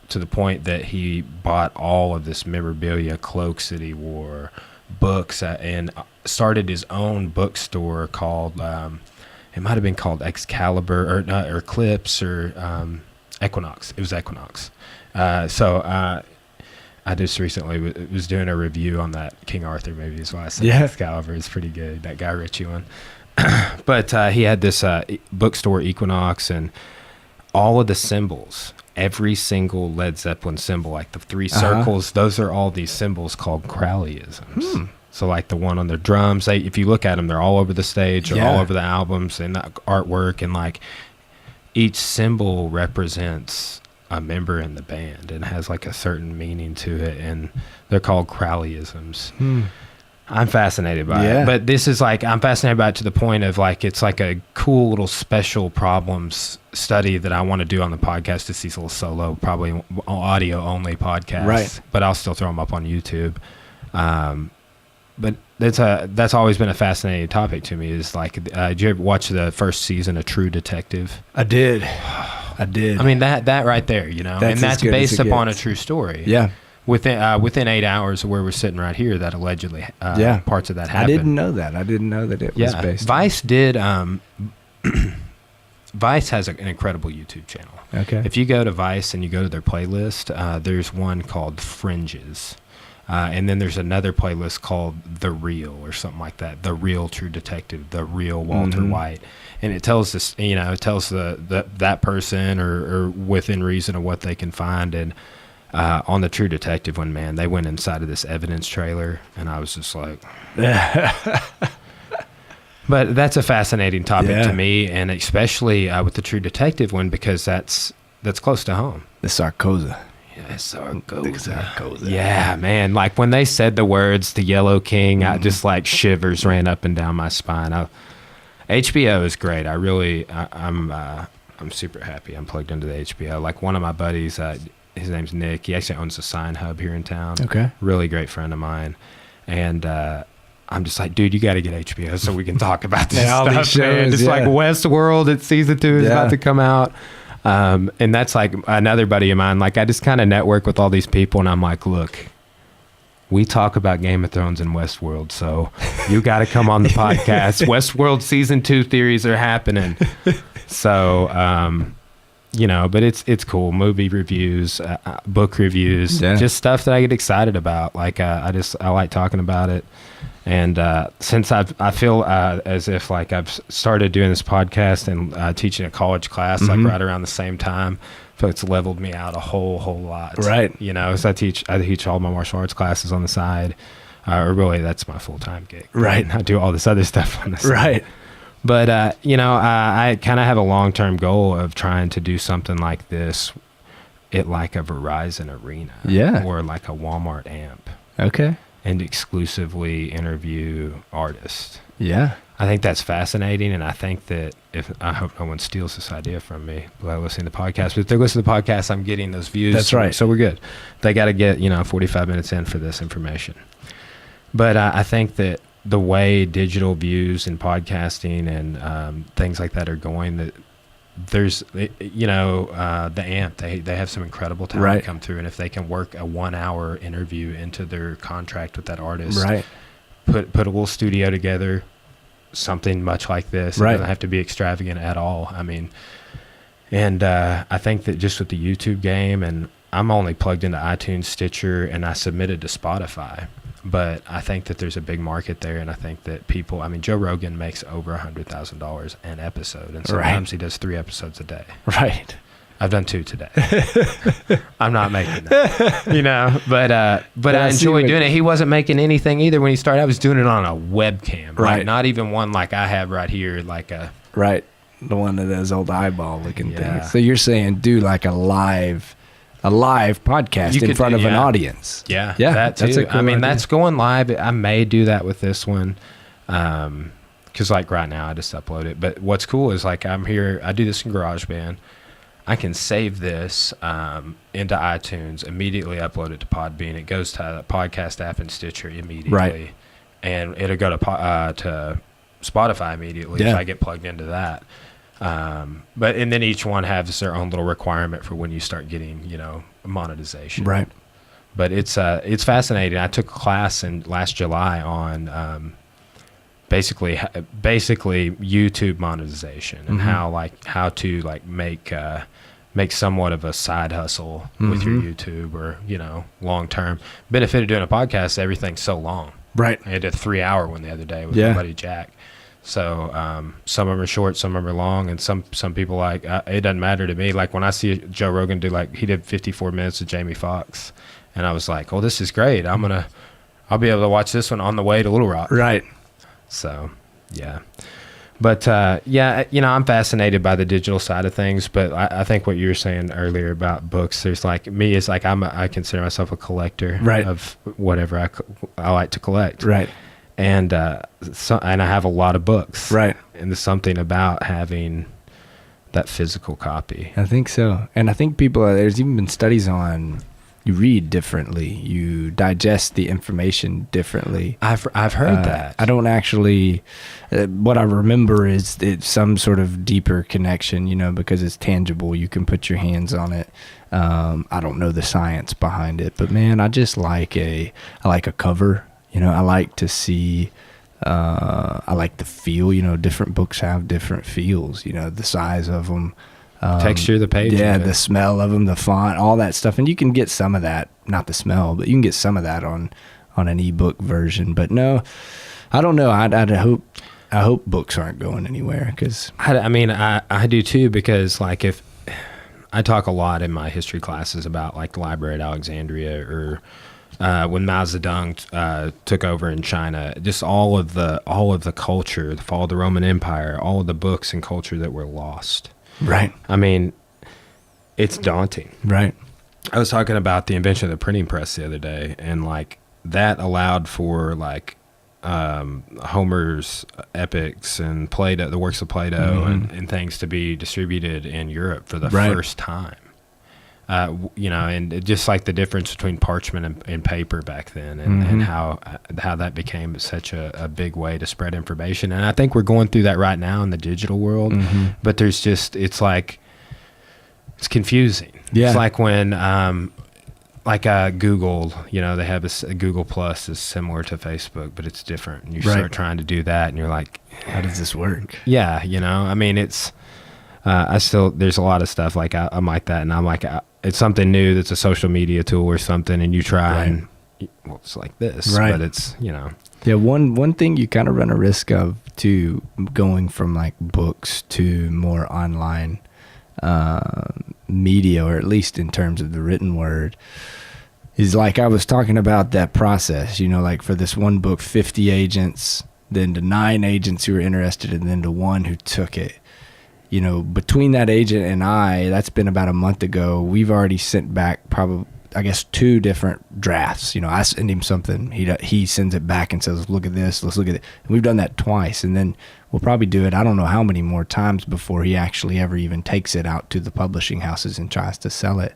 A: to the point that he bought all of this memorabilia, cloaks that he wore, books, and started his own bookstore called... it might have been called Excalibur or Eclipse or Equinox. It was Equinox. So I just recently was doing a review on that King Arthur movie. Is why I said Excalibur is pretty good. That Guy Ritchie one. But he had this bookstore, Equinox, and all of the symbols, every single Led Zeppelin symbol, like the three circles, those are all these symbols called Crowleyisms. So like the one on their drums, if you look at them, they're all over the stage, they're all over the albums and the artwork, and like each symbol represents a member in the band and has like a certain meaning to it, and they're called Crowleyisms. I'm fascinated by it, but this is like, I'm fascinated by it to the point of like, it's like a cool little special problems study that I want to do on the podcast. It's these little solo, probably audio only podcasts, right? But I'll still throw them up on YouTube. But that's always been a fascinating topic to me. Is like, did you ever watch the first season of True Detective?
B: I did. I did.
A: I mean, that right there, you know, and that's based upon a true story.
B: Yeah.
A: Within 8 hours of where we're sitting right here, that allegedly parts of that happened.
B: I didn't know that it was based.
A: Vice did. Vice has an incredible YouTube channel.
B: Okay.
A: If you go to Vice and you go to their playlist, there's one called Fringes. And then there's another playlist called The Real or something like that. The Real True Detective, The Real Walter White. And it tells this, you know, it tells that person or within reason of what they can find. And on the True Detective one, man, they went inside of this evidence trailer, and I was just like... But that's a fascinating topic to me, and especially with the True Detective one, because that's close to home.
B: The Sarkoza.
A: Yeah, Sarkoza. Yeah, man. Like when they said the words "the Yellow King," I just like shivers ran up and down my spine. HBO is great. I'm super happy. I'm plugged into the HBO. Like one of my buddies, his name's Nick. He actually owns a sign hub here in town.
B: Okay.
A: Really great friend of mine, and I'm just like, dude, you got to get HBO so we can talk about this stuff, man. Shows, it's like Westworld. It's season 2 is about to come out. And that's like another buddy of mine. Like I just kind of network with all these people, and I'm like, look, we talk about Game of Thrones and Westworld, so you got to come on the podcast. Westworld season 2 theories are happening. So, you know, but it's cool. Movie reviews, book reviews, just stuff that I get excited about. Like I like talking about it. And since I feel as if like I've started doing this podcast and teaching a college class like right around the same time, I feel it's leveled me out a whole lot.
B: Right.
A: You know, so I teach all my martial arts classes on the side, or really that's my full-time gig.
B: Right.
A: I do all this other stuff on the side.
B: Right.
A: But you know, I kind of have a long-term goal of trying to do something like this, like a Verizon Arena, or like a Walmart amp.
B: Okay. And
A: exclusively interview artists.
B: Yeah.
A: I think that's fascinating, and I think that I hope no one steals this idea from me by listening to the podcast. But if they listen to the podcast, I'm getting those views.
B: That's right.
A: So we're good. They got to get 45 minutes in for this information. But I think that the way digital views and podcasting and things like that are going, that there's the AMP, they have some incredible talent come through, and if they can work a 1 hour interview into their contract with that artist, put a little studio together, something much like this, it doesn't have to be extravagant at all. I mean, and I think that just with the YouTube game, and I'm only plugged into iTunes, Stitcher, and I submitted to Spotify. But I think that there's a big market there, and I think that people, I mean, Joe Rogan makes over $100,000 an episode, and sometimes he does 3 episodes a day.
B: Right.
A: I've done 2 today. I'm not making that, but I enjoy doing it. He wasn't making anything either when he started. I was doing it on a webcam, right? Not even one like I have right here, like a...
B: Right. The one that has old eyeball looking thing. So you're saying do like a live podcast in front of an audience.
A: Yeah. That's a cool idea. That's going live. I may do that with this one. Cause like right now I just upload it, but what's cool is like I'm here, I do this in GarageBand. I can save this, into iTunes, immediately upload it to Podbean. It goes to the podcast app and Stitcher immediately. Right. And it'll go to Spotify immediately if I get plugged into that. But then each one has their own little requirement for when you start getting, monetization.
B: Right.
A: But it's fascinating. I took a class last July on basically YouTube monetization and how to make somewhat of a side hustle with your YouTube, or long term. Benefit of doing a podcast, everything's so long.
B: Right.
A: I did a 3-hour one the other day with my buddy Jack. So some of them are short, some of them are long, and some people it doesn't matter to me. Like when I see Joe Rogan do, he did 54 minutes with Jamie Foxx, and I was like, oh, this is great. I'll be able to watch this one on the way to Little Rock.
B: Right.
A: So yeah. But I'm fascinated by the digital side of things. But I think what you were saying earlier about books, there's me is I consider myself a collector of whatever I like to collect.
B: Right.
A: And and I have a lot of books.
B: Right.
A: And there's something about having that physical copy.
B: I think so. And I think there's even been studies on you read differently, you digest the information differently.
A: I've heard that.
B: I don't actually, what I remember is it's some sort of deeper connection, you know, because it's tangible. You can put your hands on it. I don't know the science behind it, but man, I just like I like a cover, you know, I like to see, I like the feel, you know, different books have different feels, you know, the size of them.
A: Texture of the page.
B: Yeah, the smell of them, the font, all that stuff. And you can get some of that, not the smell, but you can get some of that on an ebook version. But no, I don't know. I hope books aren't going anywhere, because
A: I do too, because like if I talk a lot in my history classes about like the Library at Alexandria, or when Mao Zedong took over in China, just all of the culture, the fall of the Roman Empire, all of the books and culture that were lost.
B: Right.
A: I mean, it's daunting.
B: Right.
A: I was talking about the invention of the printing press the other day, and like that allowed for like Homer's epics and Plato, the works of Plato, and things to be distributed in Europe for the first time. You know, and just like the difference between parchment and paper back then, and how that became such a big way to spread information. And I think we're going through that right now in the digital world, but there's just, it's like, it's confusing. Yeah. It's like when, Google, you know, they have a Google Plus is similar to Facebook, but it's different. And you start trying to do that, and you're like,
B: how does this work?
A: Yeah. You know, I mean, it's, there's a lot of stuff like I'm like that, and I'm like, it's something new that's a social media tool or something, and you try and, well, it's like this, but it's, you know.
B: Yeah, one thing you kind of run a risk of too, going from like books to more online media, or at least in terms of the written word, is like I was talking about that process, you know, like for this one book, 50 agents, then to 9 agents who were interested, and then to 1 who took it. You know, between that agent and I, that's been about a month ago, we've already sent back probably, I guess, 2 different drafts. You know, I send him something, he sends it back and says, look at this, let's look at it. And we've done that twice, and then we'll probably do it, I don't know how many more times before he actually ever even takes it out to the publishing houses and tries to sell it.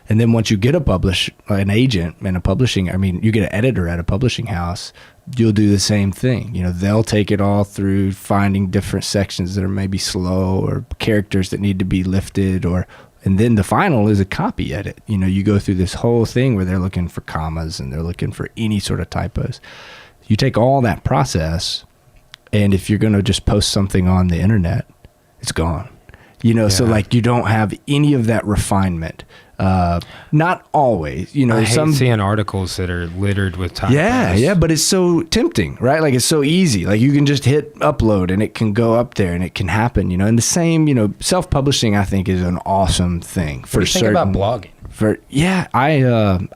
B: And then once you get an agent and you get an editor at a publishing house, you'll do the same thing. You know, they'll take it all through finding different sections that are maybe slow, or characters that need to be lifted, and then the final is a copy edit. You know, you go through this whole thing where they're looking for commas and they're looking for any sort of typos. You take all that process, and if you're going to just post something on the internet, it's gone. You know, so like you don't have any of that refinement. Not always, you know.
A: I hate seeing articles that are littered with typos.
B: Yeah, but it's so tempting, right? Like it's so easy. Like you can just hit upload and it can go up there and it can happen, you know. And the same, you know, self-publishing I think is an awesome thing for certain.
A: What do you think about blogging?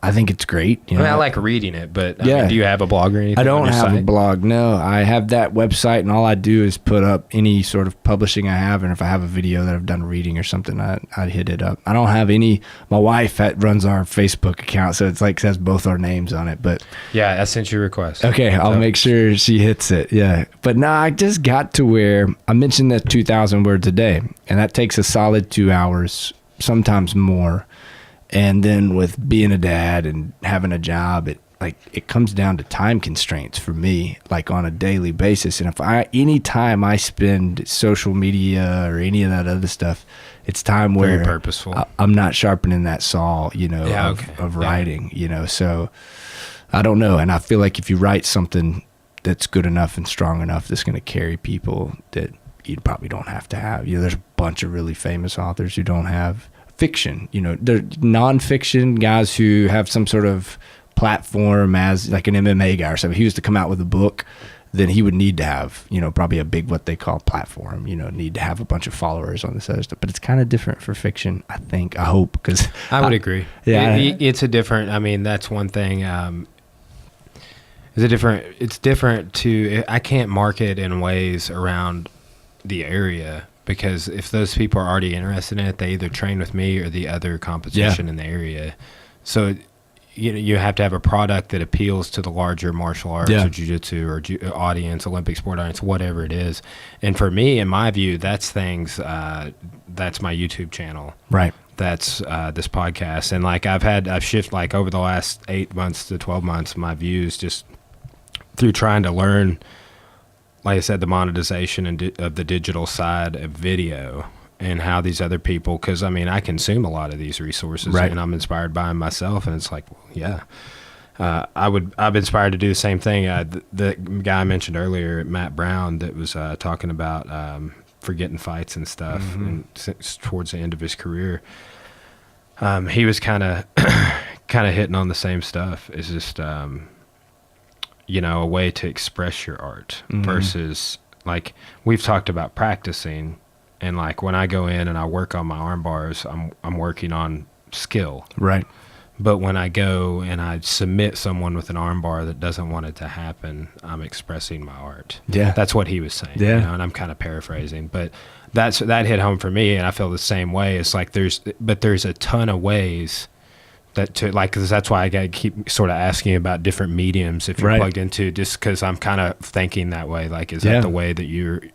B: I think it's great. You know?
A: I like reading it, but I mean, do you have a blog or anything?
B: I don't have
A: site?
B: a blog. No, I have that website, and all I do is put up any sort of publishing I have, and if I have a video that I've done reading or something, I hit it up. I don't have any. My wife runs our Facebook account, so it's like says both our names on it. But
A: yeah, I sent you a request.
B: Okay, I'll make sure she hits it. Yeah, but no, I just got to where I mentioned that 2,000 words a day, and that takes a solid 2 hours, sometimes more. And then with being a dad and having a job, it comes down to time constraints for me, like on a daily basis. And any time I spend social media or any of that other stuff, it's time where
A: very purposeful.
B: I'm not sharpening that saw, you know, of writing, you know. So I don't know. And I feel like if you write something that's good enough and strong enough, that's going to carry people that you probably don't have to have. You know, there's a bunch of really famous authors who don't have fiction, you know. They're nonfiction guys who have some sort of platform, as like an MMA guy or something. If he was to come out with a book, then he would need to have, you know, probably a big, what they call platform, you know, need to have a bunch of followers on this other stuff. But it's kind of different for fiction, I think, I hope, because
A: I would agree.
B: Yeah.
A: It's a different, I mean, that's one thing. It's different to, I can't market in ways around the area, because if those people are already interested in it, they either train with me or the other competition in the area. So you have to have a product that appeals to the larger martial arts or jiu-jitsu or audience, Olympic sport audience, whatever it is. And for me, in my view, that's my YouTube channel.
B: Right.
A: that's this podcast. And like I've shifted like over the last 8 months to 12 months, my views just through trying to learn, like I said, the monetization of the digital side of video and how these other people, because I mean, I consume a lot of these resources, right, and I'm inspired by them myself. And it's like, well, yeah, I'm inspired to do the same thing. The guy I mentioned earlier, Matt Brown, that was talking about forgetting fights and stuff, and towards the end of his career, he was kind of hitting on the same stuff. It's just a way to express your art versus, like, we've talked about practicing, and like when I go in and I work on my arm bars, I'm working on skill, right? But when I go and I submit someone with an arm bar that doesn't want it to happen, I'm expressing my art. Yeah, that's what he was saying. Yeah, and I'm kind of paraphrasing, but that hit home for me, and I feel the same way. It's like there's a ton of ways that to, like, because that's why I got to keep sort of asking about different mediums if you're plugged into, just because I'm kind of thinking that way. Like, is that the way that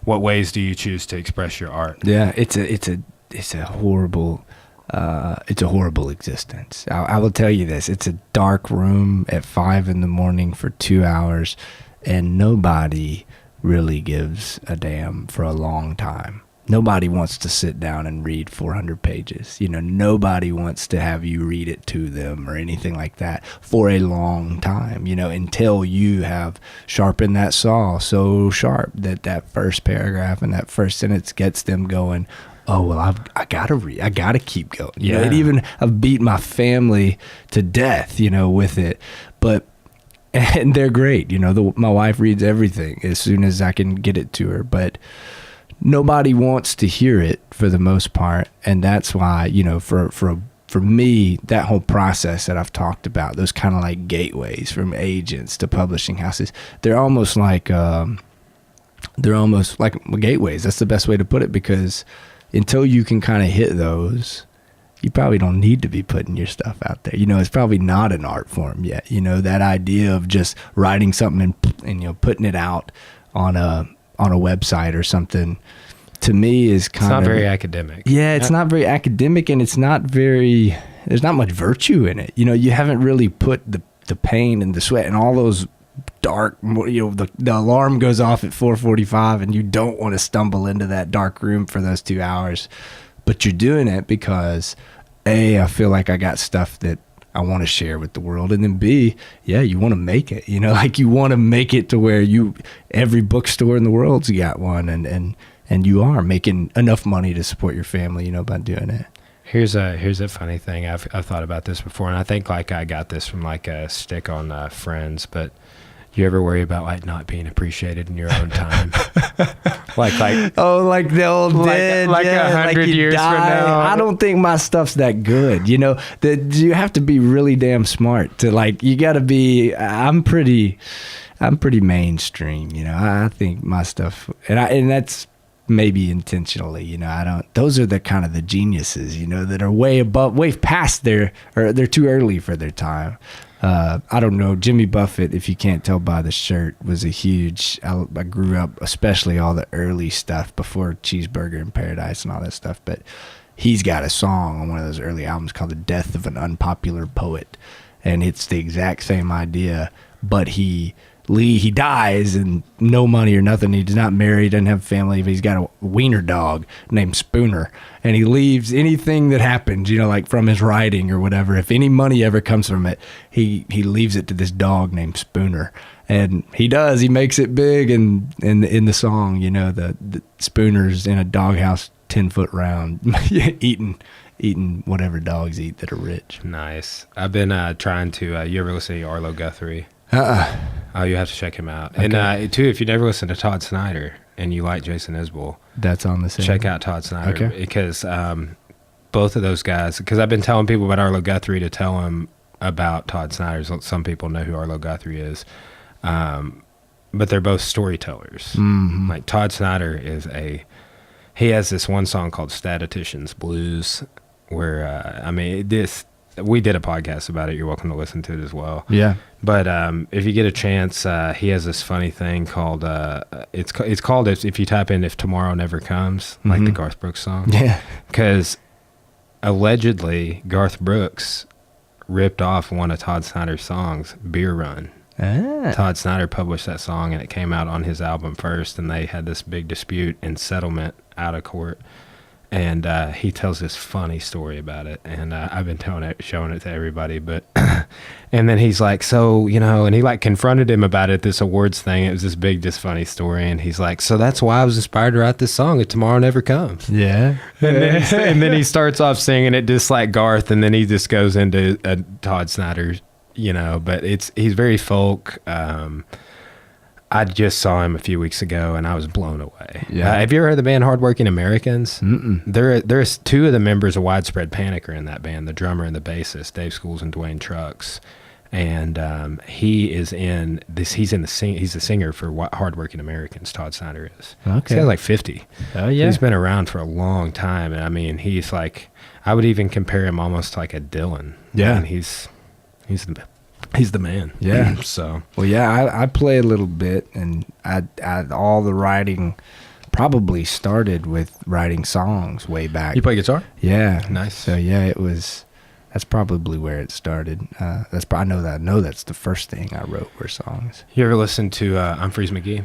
A: what ways do you choose to express your art? Yeah, it's a horrible existence. I will tell you this: it's a dark room at 5 a.m. for 2 hours, and nobody really gives a damn for a long time. Nobody wants to sit down and read 400 pages. Nobody wants to have you read it to them or anything like that for a long time, until you have sharpened that saw so sharp that first paragraph and that first sentence gets them going, oh, well, I gotta read. I gotta keep going. I've beat my family to death, with it. And they're great. My wife reads everything as soon as I can get it to her. But nobody wants to hear it for the most part. And that's why, for me, that whole process that I've talked about, those kind of like gateways from agents to publishing houses, they're almost like gateways. That's the best way to put it, because until you can kind of hit those, you probably don't need to be putting your stuff out there. It's probably not an art form yet. That idea of just writing something and putting it out on a website or something, to me is kind of... It's not very academic. Yeah, it's not very academic, and it's not very... There's not much virtue in it. You haven't really put the pain and the sweat and all those dark... the alarm goes off at 4:45, and you don't want to stumble into that dark room for those 2 hours. But you're doing it because, A, I feel like I got stuff that I want to share with the world, and then B, you want to make it. Like, you want to make it to where every bookstore in the world's got one, and you are making enough money to support your family, by doing it. Here's a funny thing. I've thought about this before, and I think like I got this from like a stick on Friends, but you ever worry about like not being appreciated in your own time? like the old dead, like 100 years from now. I don't think my stuff's that good. You have to be really damn smart to, like, you got to be. I'm pretty mainstream. I think my stuff, and that's maybe intentionally. I don't. Those are the kind of the geniuses, that are way past they're too early for their time. I don't know. Jimmy Buffett, if you can't tell by the shirt, was a huge... I grew up, especially all the early stuff before Cheeseburger in Paradise and all that stuff. But he's got a song on one of those early albums called The Death of an Unpopular Poet. And it's the exact same idea, but he dies and no money or nothing. He's not married, doesn't have a family. He's got a wiener dog named Spooner, and he leaves anything that happens, like from his writing or whatever. If any money ever comes from it, he leaves it to this dog named Spooner, and he makes it big. And in the song, the Spooner's in a doghouse 10-foot round, eating whatever dogs eat that are rich. Nice. I've been trying to. You ever listen to Arlo Guthrie? Oh, you have to check him out. Okay. And too, if you never listen to Todd Snyder and you like Jason Isbell, that's on the same. Check out Todd Snyder, because both of those guys. Because I've been telling people about Arlo Guthrie to tell them about Todd Snyder. Some people know who Arlo Guthrie is, but they're both storytellers. Mm-hmm. Like Todd Snyder he has this one song called "Statistician's Blues," where we did a podcast about it. You're welcome to listen to it as well. Yeah. But if you get a chance, he has this funny thing called it's called if you type in "If Tomorrow Never Comes," like the Garth Brooks song. Yeah. Because allegedly Garth Brooks ripped off one of Todd Snider's songs, Beer Run. Todd Snider published that song, and it came out on his album first, and they had this big dispute and settlement out of court. And he tells this funny story about it, and I've been showing it to everybody. But and then he's like, so, you know, and he like confronted him about it at this awards thing. It was this big, just funny story, and he's like, so that's why I was inspired to write this song. If Tomorrow Never Comes.
B: Yeah.
A: And then he starts off singing it just like Garth, and then he just goes into Todd Snider, you know. But he's very folk. I just saw him a few weeks ago, and I was blown away. Yeah. Have you ever heard the band Hardworking Americans?
B: Mm-mm.
A: There's two of the members of Widespread Panic are in that band, the drummer and the bassist, Dave Schools and Dwayne Trucks. And he's the singer for Hardworking Americans, Todd Snider is.
B: Okay.
A: He's like 50.
B: Oh, yeah.
A: He's been around for a long time. And I mean, he's like, I would even compare him almost to like a Dylan.
B: Yeah.
A: I mean, he's the man.
B: Yeah.
A: So.
B: Well, yeah, I play a little bit, and I all the writing probably started with writing songs way back.
A: You play guitar?
B: Yeah.
A: Nice.
B: So yeah, that's probably where it started. I know that's the first thing I wrote were songs.
A: You ever listen to Humphreys McGee?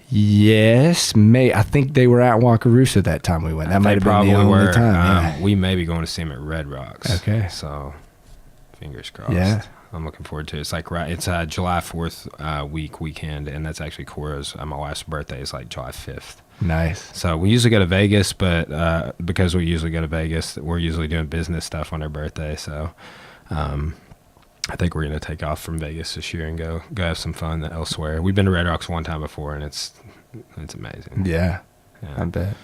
B: Yes, I think they were at Wakarusa that time we went. That might have been the only time. Yeah.
A: We may be going to see them at Red Rocks.
B: Okay.
A: So, fingers crossed.
B: Yeah.
A: I'm looking forward to it. It's like it's July 4th weekend, and that's actually Cora's. My wife's birthday is like July 5th.
B: Nice.
A: So we usually go to Vegas, but because we usually go to Vegas, we're usually doing business stuff on her birthday. So I think we're going to take off from Vegas this year and go have some fun elsewhere. We've been to Red Rocks one time before, and it's amazing.
B: Yeah. I bet.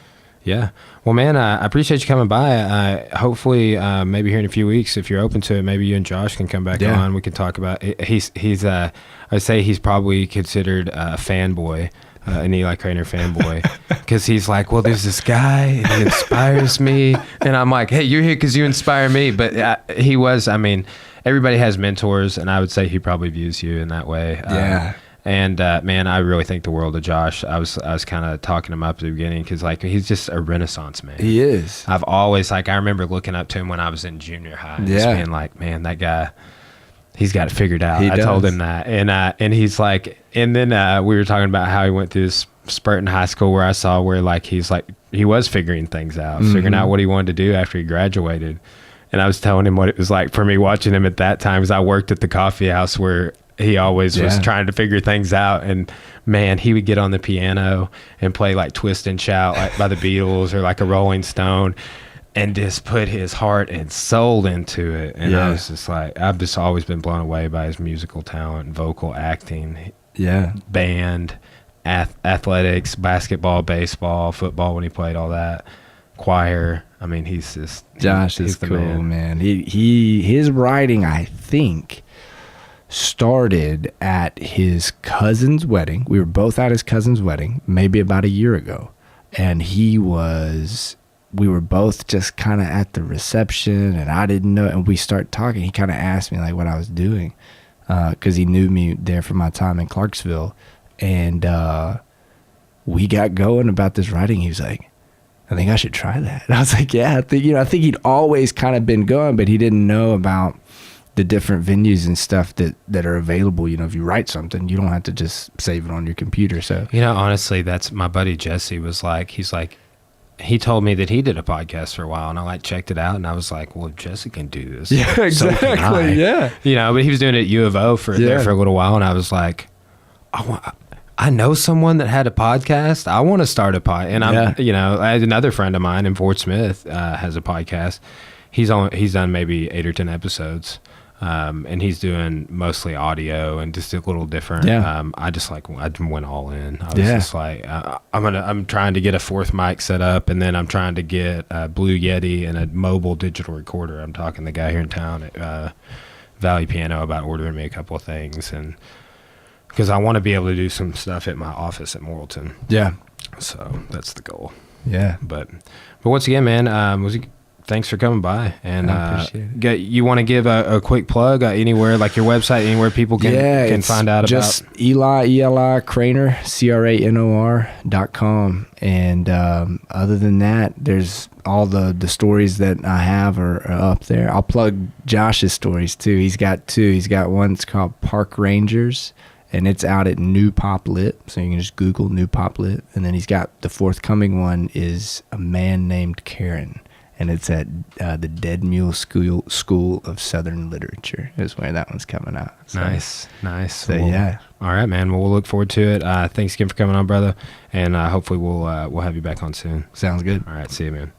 A: Yeah. Well, man, I appreciate you coming by. Hopefully, maybe here in a few weeks, if you're open to it, maybe you and Josh can come back on. We can talk about it. I'd say he's probably considered a fanboy, an Eli Cranor fanboy, because he's like, well, there's this guy, and he inspires me. And I'm like, hey, you're here because you inspire me. But everybody has mentors, and I would say he probably views you in that way.
B: Yeah.
A: And man, I really think the world of Josh. I was kind of talking him up at the beginning because like he's just a Renaissance man.
B: He is.
A: I've always I remember looking up to him when I was in junior high. And just being like, man, that guy, he's got it figured out. I told him that, and he's like, and then we were talking about how he went through this spurt in high school where I saw where like he was figuring things out, figuring out what he wanted to do after he graduated. And I was telling him what it was like for me watching him at that time because I worked at the coffee house where he always was trying to figure things out. And man, he would get on the piano and play like Twist and Shout like by the Beatles or like a Rolling Stone and just put his heart and soul into it. And I was just like, I've just always been blown away by his musical talent, vocal acting, band, athletics, basketball, baseball, football when he played all that, choir. I mean, he's just
B: Josh is cool, man. His writing, I think, started at his cousin's wedding. We were both at his cousin's wedding, maybe about a year ago, and we were both just kind of at the reception, and I didn't know. And we started talking. He kind of asked me like what I was doing, because he knew me there from my time in Clarksville, and we got going about this writing. He was like, I think I should try that. And I was like, yeah, I think he'd always kind of been going, but he didn't know about the different venues and stuff that are available. You know, if you write something, you don't have to just save it on your computer. So,
A: you know, honestly, that's my buddy Jesse he told me that he did a podcast for a while, and I checked it out, and I was like, well, if Jesse can do this.
B: Yeah, exactly.
A: So
B: yeah.
A: You know, but he was doing it at U of O there for a little while, and I was like, I know someone that had a podcast. I want to start a podcast. And I had another friend of mine in Fort Smith has a podcast. He's done maybe 8 or 10 episodes. And he's doing mostly audio and just a little different. Yeah. I went all in. I was just like, I'm trying to get a 4th mic set up, and then I'm trying to get a Blue Yeti and a mobile digital recorder. I'm talking to the guy here in town at Valley Piano about ordering me a couple of things, and because I want to be able to do some stuff at my office at Morrilton.
B: Yeah.
A: So that's the goal.
B: Yeah.
A: But once again, man, thanks for coming by. And
B: I appreciate it.
A: You want to give a quick plug anywhere, like your website, anywhere people can find out
B: just
A: about?
B: Eli Cranor, Cranor.com. And other than that, there's all the stories that I have are up there. I'll plug Josh's stories too. He's got two. He's got one that's called Park Rangers, and it's out at New Pop Lit. So you can just Google New Pop Lit. And then he's got the forthcoming one is A Man Named Karen. And it's at the Dead Mule School of Southern Literature is where that one's coming out. So,
A: nice.
B: So, yeah.
A: All right, man. Well, we'll look forward to it. Thanks again for coming on, brother. And hopefully we'll have you back on soon.
B: Sounds good.
A: All right. See you, man.